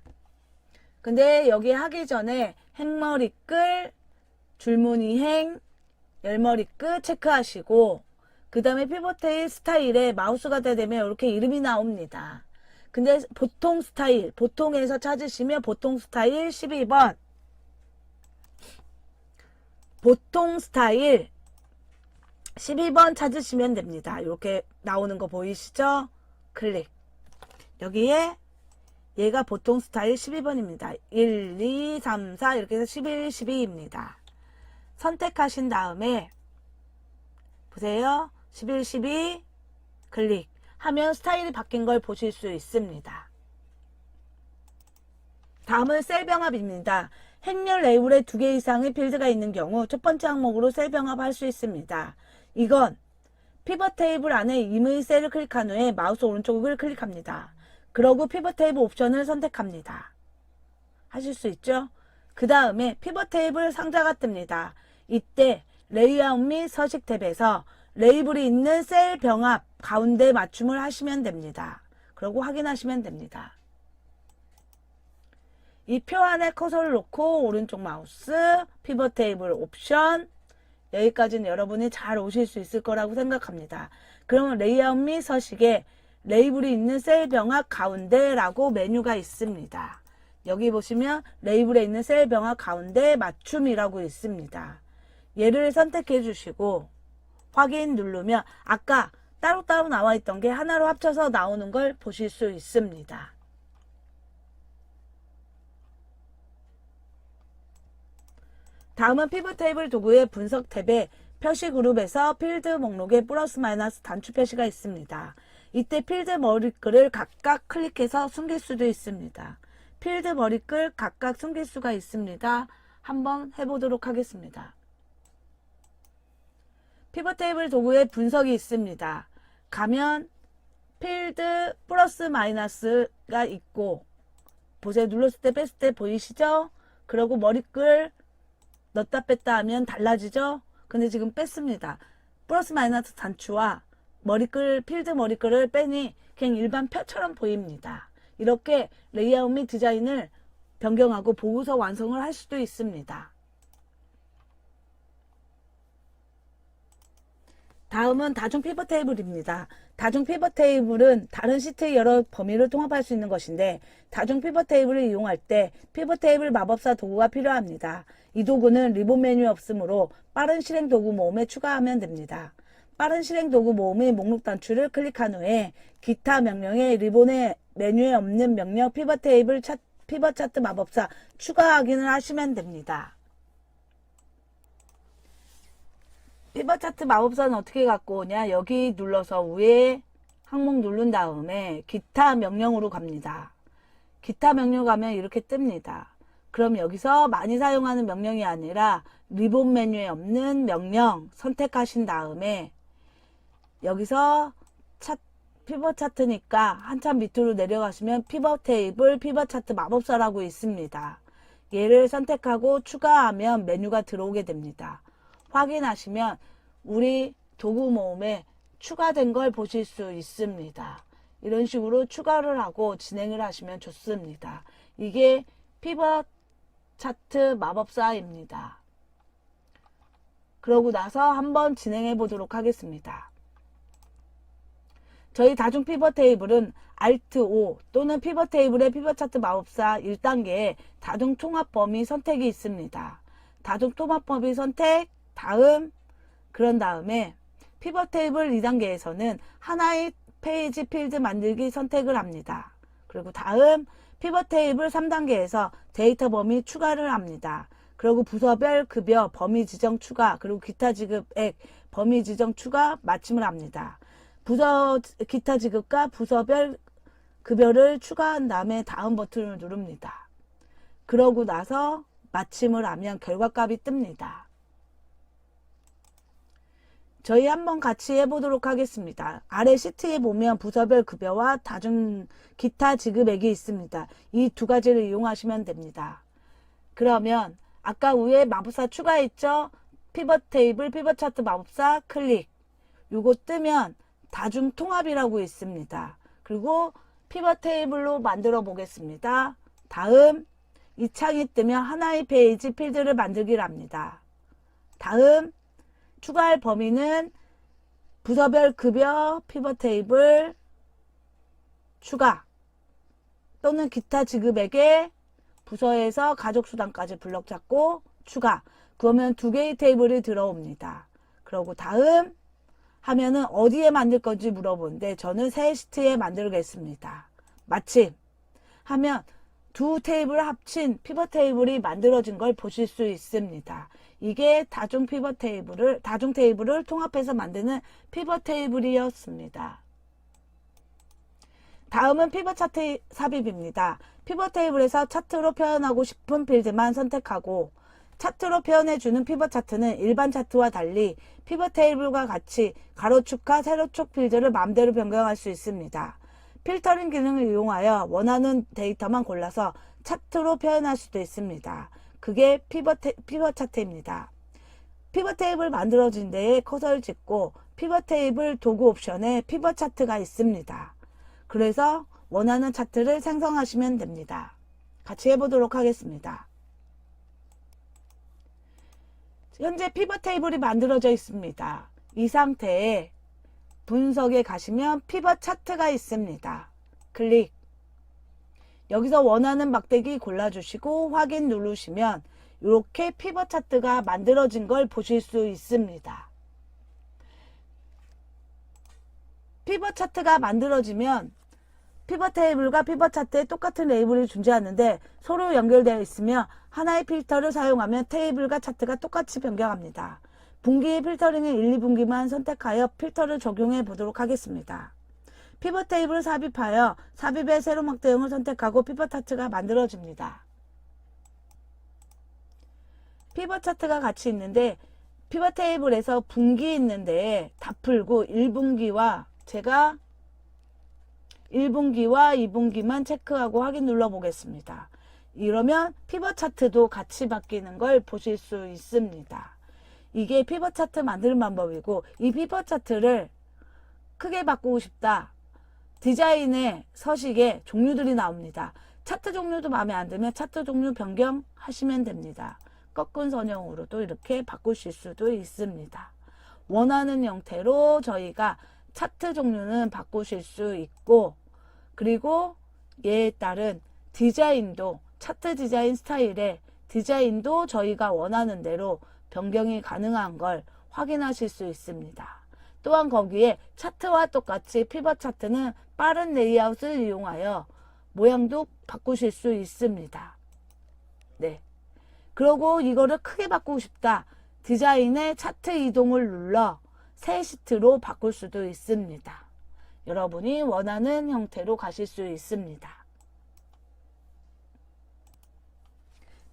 근데 여기 하기 전에 행머리글, 줄무늬 행, 열머리끝 체크하시고 그 다음에 피벗 테이블 스타일에 마우스가 되면 이렇게 이름이 나옵니다. 근데 보통 스타일, 보통에서 찾으시면 보통 스타일 12번 보통 스타일 12번 찾으시면 됩니다. 이렇게 나오는 거 보이시죠? 클릭. 여기에 얘가 보통 스타일 12번입니다. 1, 2, 3, 4 이렇게 해서 11, 12입니다. 선택하신 다음에 보세요. 11, 12 클릭 하면 스타일이 바뀐 걸 보실 수 있습니다. 다음은 셀 병합입니다. 행렬 레이블에 2개 이상의 필드가 있는 경우 첫 번째 항목으로 셀 병합할 수 있습니다. 이건 피벗 테이블 안에 임의 셀을 클릭한 후에 마우스 오른쪽을 클릭합니다. 그러고 피벗 테이블 옵션을 선택합니다. 하실 수 있죠? 그 다음에 피벗 테이블 상자가 뜹니다. 이때 레이아웃 및 서식 탭에서 레이블이 있는 셀 병합 가운데 맞춤을 하시면 됩니다. 그러고 확인하시면 됩니다. 이 표 안에 커서를 놓고 오른쪽 마우스 피벗 테이블 옵션 여기까지는 여러분이 잘 오실 수 있을 거라고 생각합니다. 그러면 레이아웃 및 서식에 레이블이 있는 셀 병합 가운데라고 메뉴가 있습니다. 여기 보시면 레이블에 있는 셀 병합 가운데 맞춤이라고 있습니다. 얘를 선택해 주시고 확인 누르면 아까 따로따로 나와 있던 게 하나로 합쳐서 나오는 걸 보실 수 있습니다. 다음은 피벗 테이블 도구의 분석 탭에 표시 그룹에서 필드 목록에 플러스 마이너스 단추 표시가 있습니다. 이때 필드 머리글을 각각 클릭해서 숨길 수도 있습니다. 필드 머리글 각각 숨길 수가 있습니다. 한번 해보도록 하겠습니다. 피벗 테이블 도구에 분석이 있습니다. 가면 필드 플러스 마이너스가 있고 보세요. 눌렀을 때 뺐을 때 보이시죠? 그리고 머리글 넣었다 뺐다 하면 달라지죠? 근데 지금 뺐습니다. 플러스 마이너스 단추와 머리글, 필드 머리글을 빼니 그냥 일반 표처럼 보입니다. 이렇게 레이아웃 및 디자인을 변경하고 보고서 완성을 할 수도 있습니다. 다음은 다중 피벗 테이블입니다. 다중 피벗 테이블은 다른 시트의 여러 범위를 통합할 수 있는 것인데 다중 피벗 테이블을 이용할 때 피벗 테이블 마법사 도구가 필요합니다. 이 도구는 리본 메뉴에 없으므로 빠른 실행 도구 모음에 추가하면 됩니다. 빠른 실행 도구 모음의 목록 단추를 클릭한 후에 기타 명령에 리본의 메뉴에 없는 명령 피벗 테이블 피벗 차트 마법사 추가 확인을 하시면 됩니다. 피벗 차트 마법사는 어떻게 갖고 오냐? 여기 눌러서 위에 항목 누른 다음에 기타 명령으로 갑니다. 기타 명령 가면 이렇게 뜹니다. 그럼 여기서 많이 사용하는 명령이 아니라 리본 메뉴에 없는 명령 선택하신 다음에 여기서 피벗 차트니까 한참 밑으로 내려가시면 피벗 테이블 피벗 차트 마법사라고 있습니다. 얘를 선택하고 추가하면 메뉴가 들어오게 됩니다. 확인하시면 우리 도구 모음에 추가된 걸 보실 수 있습니다. 이런 식으로 추가를 하고 진행을 하시면 좋습니다. 이게 피벗 차트 마법사입니다. 그러고 나서 한번 진행해 보도록 하겠습니다. 저희 다중 피벗 테이블은 Alt O 또는 피벗 테이블의 피벗 차트 마법사 1단계에 다중 통합 범위 선택이 있습니다. 다중 통합 범위 선택, 그런 다음에 피벗 테이블 2단계에서는 하나의 페이지 필드 만들기 선택을 합니다. 그리고 다음 피벗 테이블 3단계에서 데이터 범위 추가를 합니다. 그리고 부서별 급여 범위 지정 추가, 그리고 기타 지급액 범위 지정 추가 마침을 합니다. 기타 지급과 부서별 급여를 추가한 다음에 다음 버튼을 누릅니다. 그러고 나서 마침을 하면 결과값이 뜹니다. 저희 한번 같이 해보도록 하겠습니다. 아래 시트에 보면 부서별 급여와 다중 기타 지급액이 있습니다. 이 두 가지를 이용하시면 됩니다. 그러면 아까 위에 마법사 추가했죠? 피벗 테이블, 피벗 차트 마법사 클릭. 요거 뜨면 다중 통합이라고 있습니다. 그리고 피벗 테이블로 만들어 보겠습니다. 다음 이 창이 뜨면 하나의 페이지 필드를 만들기를 합니다. 다음 추가할 범위는 부서별 급여 피벗 테이블 추가 또는 기타 지급액에 부서에서 가족수당까지 블럭 잡고 추가. 그러면 두 개의 테이블이 들어옵니다. 그러고 다음 하면은 어디에 만들 건지 물어보는데 저는 새 시트에 만들겠습니다. 마침 하면 두 테이블 합친 피벗 테이블이 만들어진 걸 보실 수 있습니다. 이게 다중 테이블을 통합해서 만드는 피벗 테이블이었습니다. 다음은 피벗 차트 삽입입니다. 피벗 테이블에서 차트로 표현하고 싶은 필드만 선택하고 차트로 표현해주는 피벗 차트는 일반 차트와 달리 피벗 테이블과 같이 가로축과 세로축 필드를 마음대로 변경할 수 있습니다. 필터링 기능을 이용하여 원하는 데이터만 골라서 차트로 표현할 수도 있습니다. 그게 피벗 차트입니다. 피벗 테이블 만들어진 데에 커서를 찍고 피벗 테이블 도구 옵션에 피벗 차트가 있습니다. 그래서 원하는 차트를 생성하시면 됩니다. 같이 해보도록 하겠습니다. 현재 피벗 테이블이 만들어져 있습니다. 이 상태에 분석에 가시면 피벗 차트가 있습니다. 클릭. 여기서 원하는 막대기 골라주시고 확인 누르시면 이렇게 피벗 차트가 만들어진 걸 보실 수 있습니다. 피벗 차트가 만들어지면 피벗 테이블과 피벗 차트에 똑같은 레이블이 존재하는데 서로 연결되어 있으며 하나의 필터를 사용하면 테이블과 차트가 똑같이 변경합니다. 분기의 필터링은 1, 2분기만 선택하여 필터를 적용해 보도록 하겠습니다. 피벗 테이블을 삽입하여 삽입의 세로 막대형을 선택하고 피벗 차트가 만들어집니다. 피벗 차트가 같이 있는데 피벗 테이블에서 분기 있는데 다 풀고 1분기와 제가 1분기와 2분기만 체크하고 확인 눌러 보겠습니다. 이러면 피벗 차트도 같이 바뀌는 걸 보실 수 있습니다. 이게 피벗 차트 만드는 방법이고 이 피벗 차트를 크게 바꾸고 싶다. 디자인의 서식에 종류들이 나옵니다. 차트 종류도 마음에 안 들면 차트 종류 변경하시면 됩니다. 꺾은 선형으로도 이렇게 바꾸실 수도 있습니다. 원하는 형태로 저희가 차트 종류는 바꾸실 수 있고 그리고 이에 따른 디자인도 차트 디자인 스타일의 디자인도 저희가 원하는 대로 변경이 가능한 걸 확인하실 수 있습니다. 또한 거기에 차트와 똑같이 피벗 차트는 빠른 레이아웃을 이용하여 모양도 바꾸실 수 있습니다. 네. 그리고 이거를 크게 바꾸고 싶다. 디자인의 차트 이동을 눌러 새 시트로 바꿀 수도 있습니다. 여러분이 원하는 형태로 가실 수 있습니다.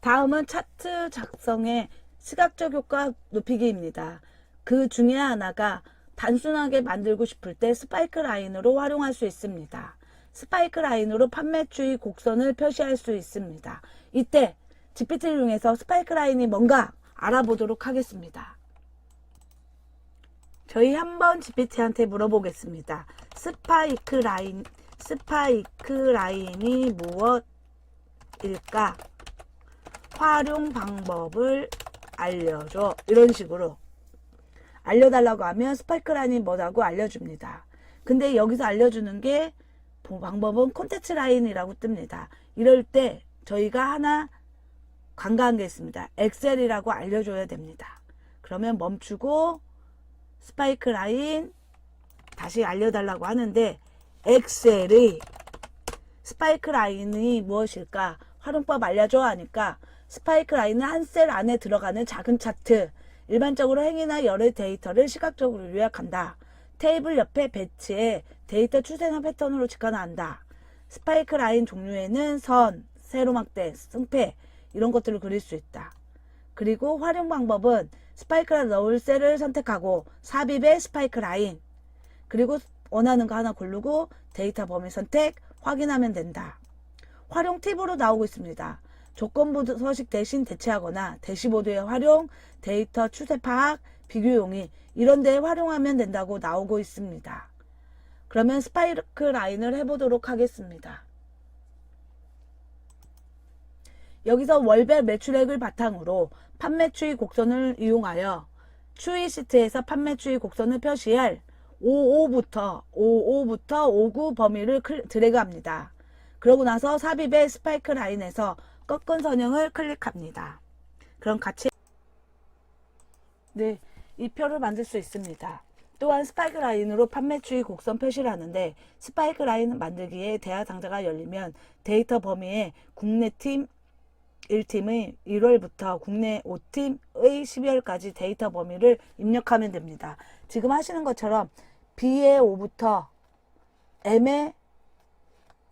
다음은 차트 작성의 시각적 효과 높이기입니다. 그 중에 하나가 단순하게 만들고 싶을 때 스파이크 라인으로 활용할 수 있습니다. 스파이크 라인으로 판매 추이 곡선을 표시할 수 있습니다. 이때 GPT를 이용해서 스파이크 라인이 뭔가 알아보도록 하겠습니다. 저희 한번 GPT한테 물어보겠습니다. 스파이크 라인이 무엇일까? 활용 방법을 알려줘. 이런 식으로 알려달라고 하면 스파이크 라인이 뭐라고 알려줍니다. 근데 여기서 알려주는 게 방법은 콘텐츠 라인이라고 뜹니다. 이럴 때 저희가 하나 간과한 게 있습니다. 엑셀이라고 알려줘야 됩니다. 그러면 멈추고 스파이크 라인 다시 알려달라고 하는데, 엑셀의 스파이크 라인이 무엇일까? 활용법 알려줘 하니까 스파이크 라인은 한 셀 안에 들어가는 작은 차트, 일반적으로 행이나 열의 데이터를 시각적으로 요약한다. 테이블 옆에 배치해 데이터 추세나 패턴으로 직관한다. 스파이크 라인 종류에는 선, 세로막대, 승패 이런 것들을 그릴 수 있다. 그리고 활용 방법은 스파이크를 넣을 셀을 선택하고 삽입의 스파이크 라인, 그리고 원하는 거 하나 고르고 데이터 범위 선택, 확인하면 된다. 활용 팁으로 나오고 있습니다. 조건부 서식 대신 대체하거나 대시보드의 활용, 데이터 추세 파악, 비교 용이 이런 데에 활용하면 된다고 나오고 있습니다. 그러면 스파이크 라인을 해보도록 하겠습니다. 여기서 월별 매출액을 바탕으로 판매 추이 곡선을 이용하여 추이 시트에서 판매 추이 곡선을 표시할 55부터 59 범위를 드래그합니다. 그러고 나서 삽입의 스파이크 라인에서 꺾은 선형을 클릭합니다. 그럼 같이 이 표를 만들 수 있습니다. 또한 스파이크 라인으로 판매 추이 곡선 표시를 하는데, 스파이크 라인 만들기에 대화 상자가 열리면 데이터 범위에 국내 팀 1팀의 1월부터 국내 5팀의 12월까지 데이터 범위를 입력하면 됩니다. 지금 하시는 것처럼 B의 5부터 M의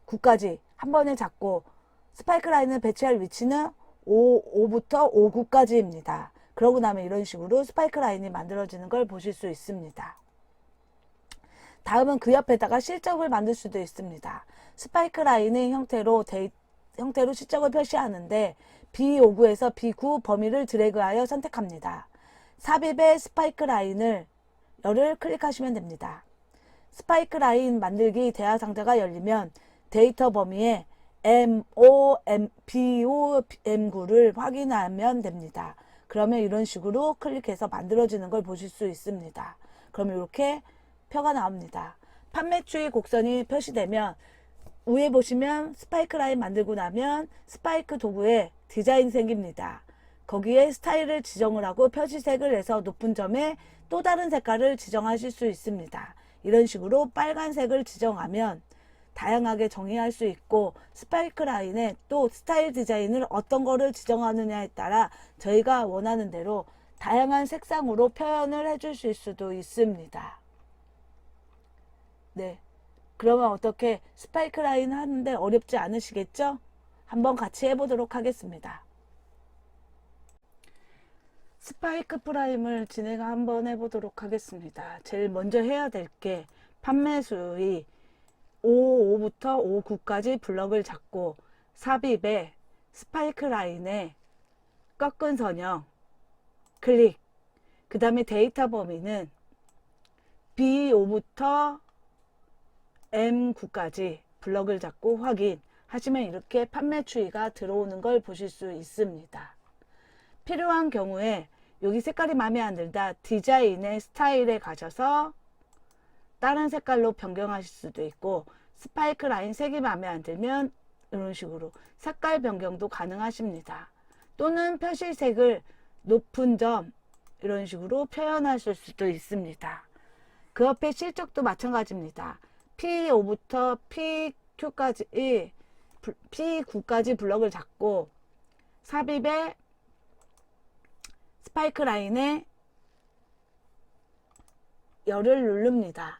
9까지 한 번에 잡고 스파이크 라인을 배치할 위치는 5부터 59까지입니다. 그러고 나면 이런 식으로 스파이크 라인이 만들어지는 걸 보실 수 있습니다. 다음은 그 옆에다가 실적을 만들 수도 있습니다. 스파이크 라인의 형태로 실적을 표시하는데 B59에서 B9 범위를 드래그하여 선택합니다. 삽입의 스파이크 라인을 클릭하시면 됩니다. 스파이크 라인 만들기 대화 상자가 열리면 데이터 범위에 M5, B5, M9를 확인하면 됩니다. 그러면 이런 식으로 클릭해서 만들어지는 걸 보실 수 있습니다. 그러면 이렇게 표가 나옵니다. 판매 추이 곡선이 표시되면 위에 보시면 스파이크 라인 만들고 나면 스파이크 도구에 디자인 생깁니다. 거기에 스타일을 지정을 하고 표시색을 해서 높은 점에 또 다른 색깔을 지정하실 수 있습니다. 이런 식으로 빨간색을 지정하면 다양하게 정의할 수 있고, 스파이크 라인에 또 스타일 디자인을 어떤 거를 지정하느냐에 따라 저희가 원하는 대로 다양한 색상으로 표현을 해주실 수도 있습니다. 그러면 어떻게 스파이크 라인 하는데 어렵지 않으시겠죠? 한번 같이 해보도록 하겠습니다. 스파이크 프라임을 한번 해보도록 하겠습니다. 제일 먼저 해야 될 게 판매 수의 55부터 59까지 블럭을 잡고 삽입에 스파이크 라인에 꺾은 선형 클릭, 그 다음에 데이터 범위는 B5부터 M9까지 블럭을 잡고 확인 하시면 이렇게 판매 추이가 들어오는 걸 보실 수 있습니다. 필요한 경우에 여기 색깔이 마음에 안 들다 디자인의 스타일에 가셔서 다른 색깔로 변경하실 수도 있고, 스파이크 라인 색이 마음에 안 들면 이런 식으로 색깔 변경도 가능하십니다. 또는 표시색을 높은 점 이런 식으로 표현하실 수도 있습니다. 그 옆에 실적도 마찬가지입니다. P5부터 P9까지 블럭을 잡고 삽입에 스파이크 라인에 열을 누릅니다.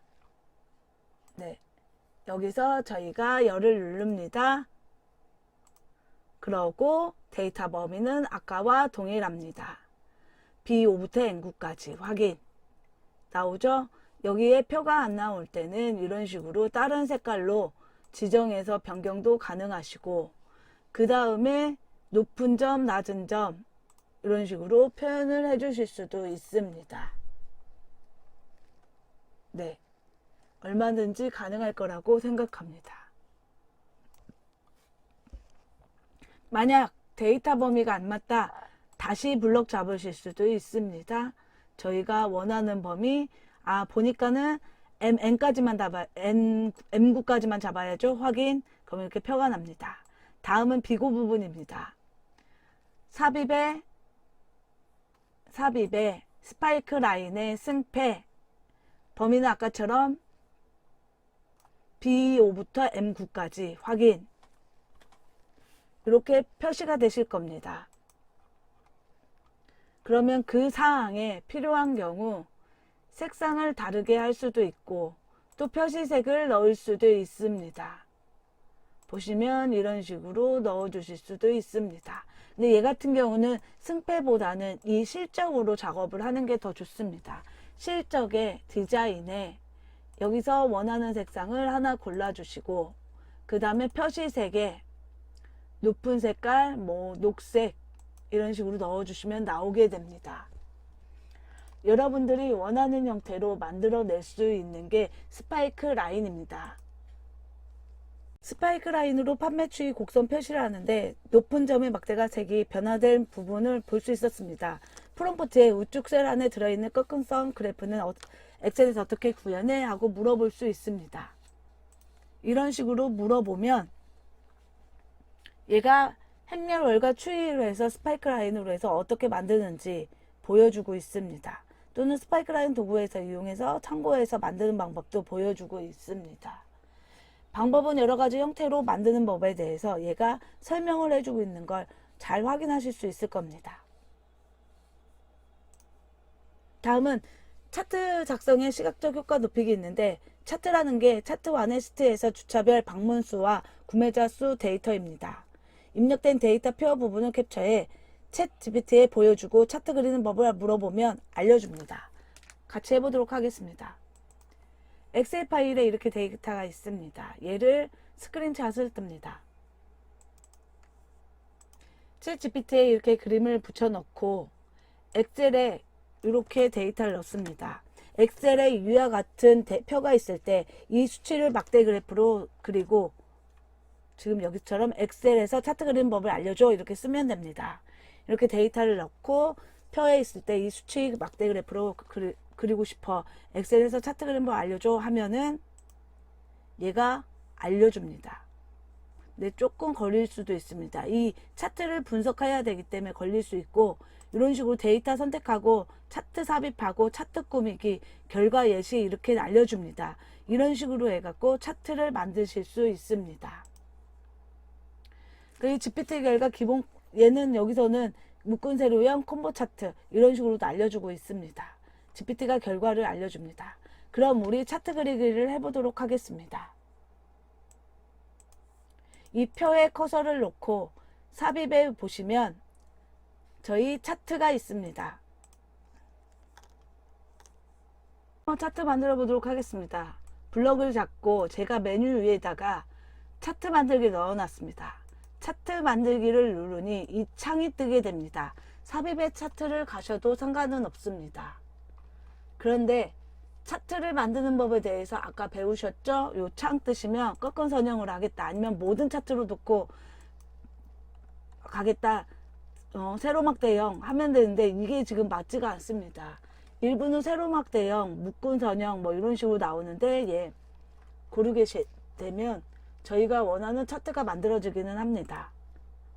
여기서 저희가 열을 누릅니다. 그러고 데이터 범위는 아까와 동일합니다. B5부터 N9까지 확인 나오죠? 여기에 표가 안 나올 때는 이런 식으로 다른 색깔로 지정해서 변경도 가능하시고, 그 다음에 높은 점, 낮은 점 이런 식으로 표현을 해 주실 수도 있습니다. 네, 얼마든지 가능할 거라고 생각합니다. 만약 데이터 범위가 안 맞다, 다시 블럭 잡으실 수도 있습니다. 저희가 원하는 범위, 보니까는 N까지만 M9까지만 잡아야죠. 확인. 그러면 이렇게 표가 납니다. 다음은 비고 부분입니다. 삽입의 스파이크 라인의 승패, 범위는 아까처럼 B5부터 M9까지 확인. 이렇게 표시가 되실 겁니다. 그러면 그 사항에 필요한 경우 색상을 다르게 할 수도 있고 또 표시색을 넣을 수도 있습니다. 보시면 이런 식으로 넣어 주실 수도 있습니다. 근데 얘 같은 경우는 승패보다는 이 실적으로 작업을 하는 게 더 좋습니다. 실적의 디자인에 여기서 원하는 색상을 하나 골라 주시고 그 다음에 표시색에 높은 색깔, 녹색 이런 식으로 넣어 주시면 나오게 됩니다. 여러분들이 원하는 형태로 만들어낼 수 있는 게 스파이크 라인입니다. 스파이크 라인으로 판매 추이 곡선 표시를 하는데 높은 점의 막대가 색이 변화된 부분을 볼 수 있었습니다. 프롬프트에 우측 셀 안에 들어있는 꺾음선 그래프는 엑셀에서 어떻게 구현해? 하고 물어볼 수 있습니다. 이런 식으로 물어보면 얘가 행렬 월과 추이로 해서 스파이크 라인으로 해서 어떻게 만드는지 보여주고 있습니다. 또는 스파이크 라인 도구에서 이용해서 참고해서 만드는 방법도 보여주고 있습니다. 방법은 여러 가지 형태로 만드는 법에 대해서 얘가 설명을 해주고 있는 걸 잘 확인하실 수 있을 겁니다. 다음은 차트 작성의 시각적 효과 높이기 있는데 차트라는 게 차트 와네스트에서 주차별 방문 수와 구매자 수 데이터입니다. 입력된 데이터 표 부분을 캡처해 챗 GPT에 보여주고 차트 그리는 법을 물어보면 알려줍니다. 같이 해보도록 하겠습니다. 엑셀 파일에 이렇게 데이터가 있습니다. 얘를 스크린샷을 뜹니다. 챗 GPT에 이렇게 그림을 붙여넣고 엑셀에 이렇게 데이터를 넣습니다. 엑셀에 위와 같은 표가 있을 때 이 수치를 막대 그래프로 그리고 지금 여기처럼 엑셀에서 차트 그리는 법을 알려줘 이렇게 쓰면 됩니다. 이렇게 데이터를 넣고 표에 있을 때 이 수치 막대 그래프로 그리고 싶어 엑셀에서 차트 그리는 법 알려줘 하면은 얘가 알려줍니다. 근데 조금 걸릴 수도 있습니다. 이 차트를 분석해야 되기 때문에 걸릴 수 있고 이런 식으로 데이터 선택하고 차트 삽입하고 차트 꾸미기 결과 예시 이렇게 알려줍니다. 이런 식으로 해갖고 차트를 만드실 수 있습니다. 그 GPT 결과 기본 얘는 여기서는 묶은 세로형 콤보 차트 이런 식으로도 알려주고 있습니다. GPT가 결과를 알려줍니다. 그럼 우리 차트 그리기를 해보도록 하겠습니다. 이 표에 커서를 놓고 삽입에 보시면 저희 차트가 있습니다. 차트 만들어 보도록 하겠습니다. 블럭을 잡고 제가 메뉴 위에다가 차트 만들기 넣어놨습니다. 차트 만들기를 누르니 이 창이 뜨게 됩니다. 삽입의 차트를 가셔도 상관은 없습니다. 그런데 차트를 만드는 법에 대해서 아까 배우셨죠? 요 창 뜨시면 꺾은 선형으로 하겠다. 아니면 모든 차트로 놓고 가겠다. 세로막 대형 하면 되는데 이게 지금 맞지가 않습니다. 일부는 세로막 대형, 묶은 선형 뭐 이런 식으로 나오는데 예, 고르게 되면 저희가 원하는 차트가 만들어지기는 합니다.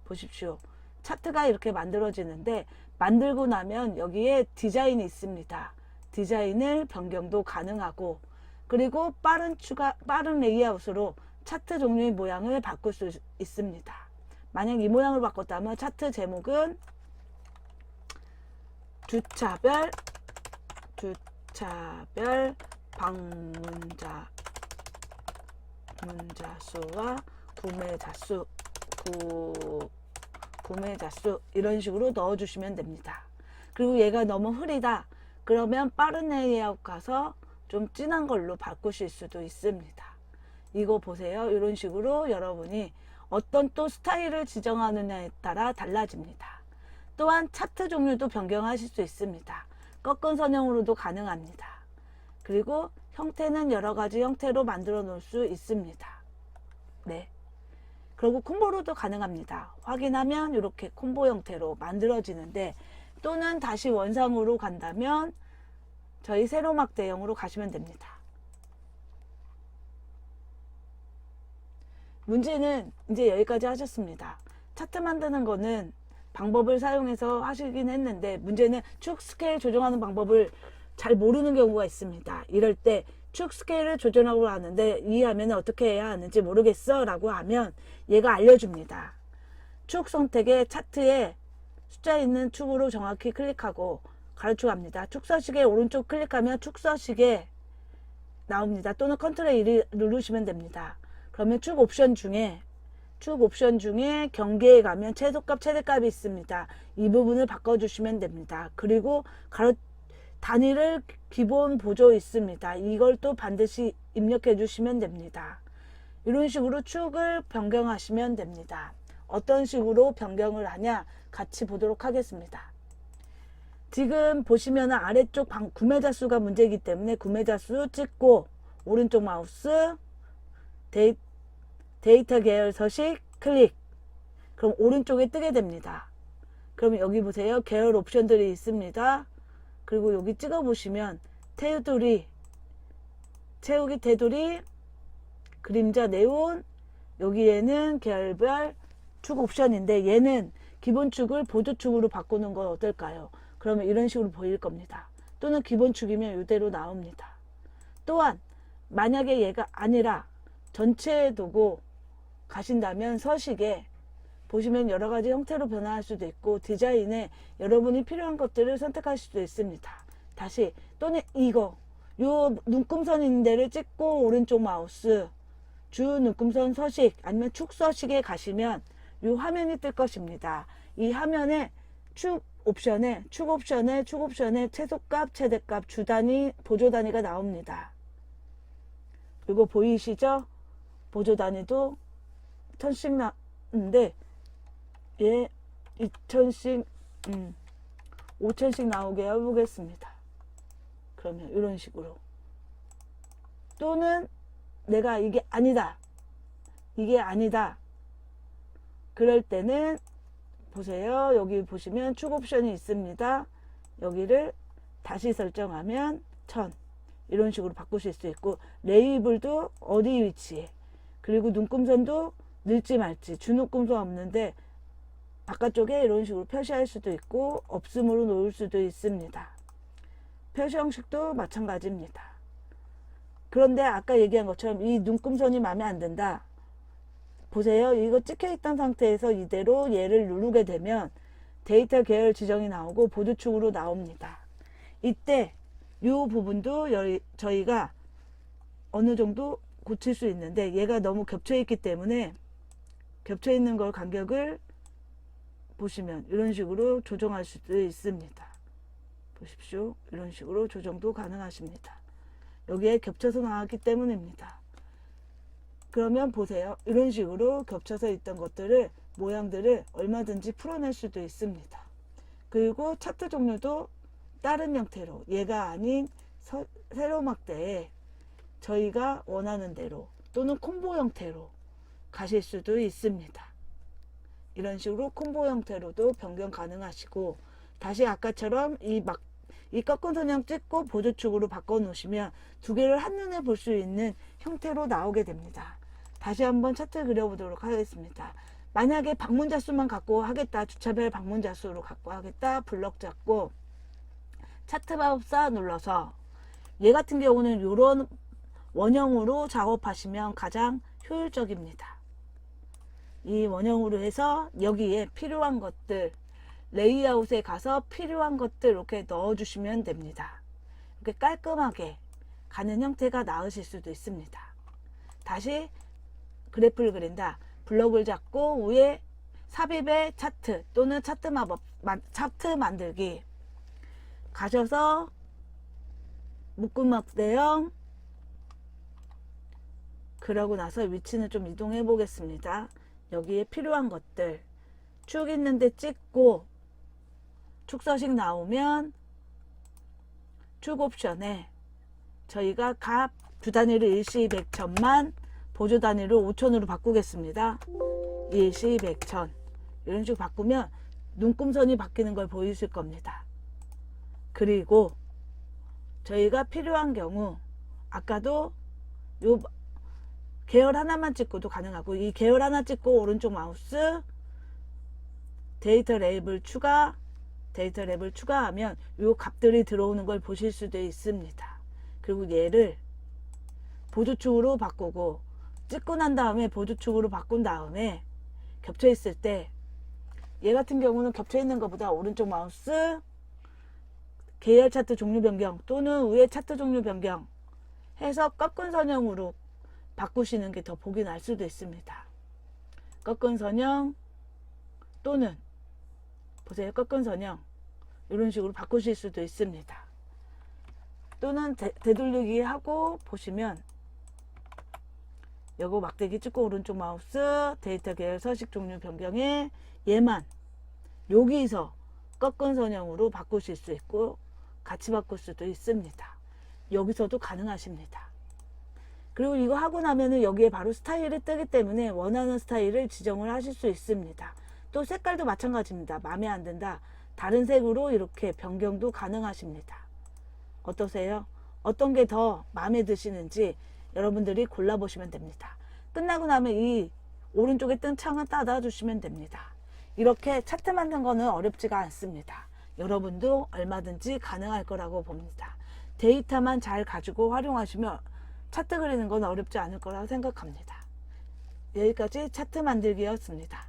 보십시오. 차트가 이렇게 만들어지는데 만들고 나면 여기에 디자인이 있습니다. 디자인을 변경도 가능하고 그리고 빠른 레이아웃으로 차트 종류의 모양을 바꿀 수 있습니다. 만약 이 모양을 바꿨다면 차트 제목은 주차별 방문자 수와 구매자 수 이런 식으로 넣어주시면 됩니다. 그리고 얘가 너무 흐리다 그러면 빠른 레이아웃 가서 좀 진한 걸로 바꾸실 수도 있습니다. 이거 보세요. 이런 식으로 여러분이 어떤 또 스타일을 지정하느냐에 따라 달라집니다. 또한 차트 종류도 변경하실 수 있습니다. 꺾은 선형으로도 가능합니다. 그리고 형태는 여러 가지 형태로 만들어 놓을 수 있습니다. 네. 그리고 콤보로도 가능합니다. 확인하면 이렇게 콤보 형태로 만들어지는데, 또는 다시 원상으로 간다면 저희 세로막 대형으로 가시면 됩니다. 문제는 이제 여기까지 하셨습니다. 차트 만드는 거는 방법을 사용해서 하시긴 했는데, 문제는 축 스케일 조정하는 방법을 잘 모르는 경우가 있습니다. 이럴 때 축 스케일을 조정하고 하는데 이 화면에 어떻게 해야 하는지 모르겠어 라고 하면 얘가 알려줍니다. 축 선택에 차트에 숫자 있는 축으로 정확히 클릭하고 가로축 합니다. 축 서식에 오른쪽 클릭하면 축 서식에 나옵니다. 또는 컨트롤 1을 누르시면 됩니다. 그러면 축 옵션 중에 경계에 가면 최소값 최대값이 있습니다. 이 부분을 바꿔주시면 됩니다. 그리고 단위를 기본 보조 있습니다. 이걸 또 반드시 입력해 주시면 됩니다. 이런 식으로 축을 변경하시면 됩니다. 어떤 식으로 변경을 하냐 같이 보도록 하겠습니다. 지금 보시면 아래쪽 구매자 수가 문제이기 때문에 구매자 수 찍고 오른쪽 마우스 데이터 계열 서식 클릭. 그럼 오른쪽에 뜨게 됩니다. 그럼 여기 보세요. 계열 옵션들이 있습니다. 그리고 여기 찍어 보시면 테두리, 채우기 테두리, 그림자 네온, 여기에는 계열별 축 옵션인데 얘는 기본 축을 보조 축으로 바꾸는 건 어떨까요? 그러면 이런 식으로 보일 겁니다. 또는 기본 축이면 이대로 나옵니다. 또한 만약에 얘가 아니라 전체에 두고 가신다면 서식에 보시면 여러 가지 형태로 변화할 수도 있고 디자인에 여러분이 필요한 것들을 선택할 수도 있습니다. 다시 또는 요 눈금선 있는 데를 찍고 오른쪽 마우스 주 눈금선 서식 아니면 축 서식에 가시면 이 화면이 뜰 것입니다. 이 화면에 축 옵션에 최소값, 최대값, 주단위, 보조 단위가 나옵니다. 그리고 보이시죠? 보조 단위도 1000씩 나오는데 예, 2000씩 5000씩 나오게 해보겠습니다. 그러면 이런 식으로. 또는 내가 이게 아니다 그럴 때는 보세요. 여기 보시면 축 옵션이 있습니다. 여기를 다시 설정하면 1000 이런 식으로 바꾸실 수 있고, 레이블도 어디 위치에, 그리고 눈금선도 넣을지 말지, 주눈금선 없는데 바깥쪽에 이런 식으로 표시할 수도 있고 없음으로 놓을 수도 있습니다. 표시 형식도 마찬가지입니다. 그런데 아까 얘기한 것처럼 이 눈금선이 마음에 안 든다. 보세요. 이거 찍혀 있던 상태에서 이대로 얘를 누르게 되면 데이터 계열 지정이 나오고 보조축으로 나옵니다. 이때 이 부분도 저희가 어느 정도 고칠 수 있는데, 얘가 너무 겹쳐 있기 때문에 겹쳐 있는 걸 간격을 보시면 이런 식으로 조정할 수도 있습니다. 보십시오. 이런 식으로 조정도 가능하십니다. 여기에 겹쳐서 나왔기 때문입니다. 그러면 보세요. 이런 식으로 겹쳐서 있던 것들을, 모양들을 얼마든지 풀어낼 수도 있습니다. 그리고 차트 종류도 다른 형태로, 얘가 아닌 세로막대에 저희가 원하는 대로 또는 콤보 형태로 가실 수도 있습니다. 이런 식으로 콤보 형태로도 변경 가능하시고, 다시 아까처럼 이 꺾은 선형 찍고 보조축으로 바꿔 놓으시면 두 개를 한눈에 볼 수 있는 형태로 나오게 됩니다. 다시 한번 차트 그려보도록 하겠습니다. 만약에 방문자 수만 갖고 하겠다, 주차별 방문자 수로 갖고 하겠다, 블럭 잡고 차트 마법사 눌러서, 얘 같은 경우는 이런 원형으로 작업하시면 가장 효율적입니다. 이 원형으로 해서 여기에 필요한 것들, 레이아웃에 가서 필요한 것들 이렇게 넣어주시면 됩니다. 이렇게 깔끔하게 가는 형태가 나으실 수도 있습니다. 다시 그래프를 그린다. 블럭을 잡고 위에 삽입의 차트 또는 차트 만들기 가셔서 묶음막 대형, 그러고 나서 위치는 좀 이동해 보겠습니다. 여기에 필요한 것들 축 있는데 찍고 축 서식 나오면 축 옵션에 저희가 값 주 단위를 일시 100천만, 보조 단위를 5천으로 바꾸겠습니다. 일시 100천. 이런 식으로 바꾸면 눈금선이 바뀌는 걸 보이실 겁니다. 그리고 저희가 필요한 경우 아까도 요 계열 하나만 찍고도 가능하고, 이 계열 하나 찍고 오른쪽 마우스 데이터 랩을 추가하면 요 값들이 들어오는 걸 보실 수도 있습니다. 그리고 얘를 보조축으로 바꾸고, 찍고 난 다음에 보조축으로 바꾼 다음에 겹쳐 있을 때, 얘 같은 경우는 겹쳐 있는 것보다 오른쪽 마우스 계열 차트 종류 변경 또는 위에 차트 종류 변경 해서 꺾은 선형으로 바꾸시는 게 더 보기 날 수도 있습니다. 꺾은 선형 또는 보세요, 꺾은 선형 이런 식으로 바꾸실 수도 있습니다. 또는 되돌리기 하고 보시면 요거 막대기 찍고 오른쪽 마우스 데이터 계열 서식 종류 변경에 얘만 여기서 꺾은 선형으로 바꾸실 수 있고 같이 바꿀 수도 있습니다. 여기서도 가능하십니다. 그리고 이거 하고 나면은 여기에 바로 스타일이 뜨기 때문에 원하는 스타일을 지정을 하실 수 있습니다. 또 색깔도 마찬가지입니다. 마음에 안 든다, 다른 색으로 이렇게 변경도 가능하십니다. 어떠세요? 어떤 게 더 마음에 드시는지 여러분들이 골라보시면 됩니다. 끝나고 나면 이 오른쪽에 뜬 창을 닫아 주시면 됩니다. 이렇게 차트 만든 거는 어렵지가 않습니다. 여러분도 얼마든지 가능할 거라고 봅니다. 데이터만 잘 가지고 활용하시면 차트 그리는 건 어렵지 않을 거라고 생각합니다. 여기까지 차트 만들기였습니다.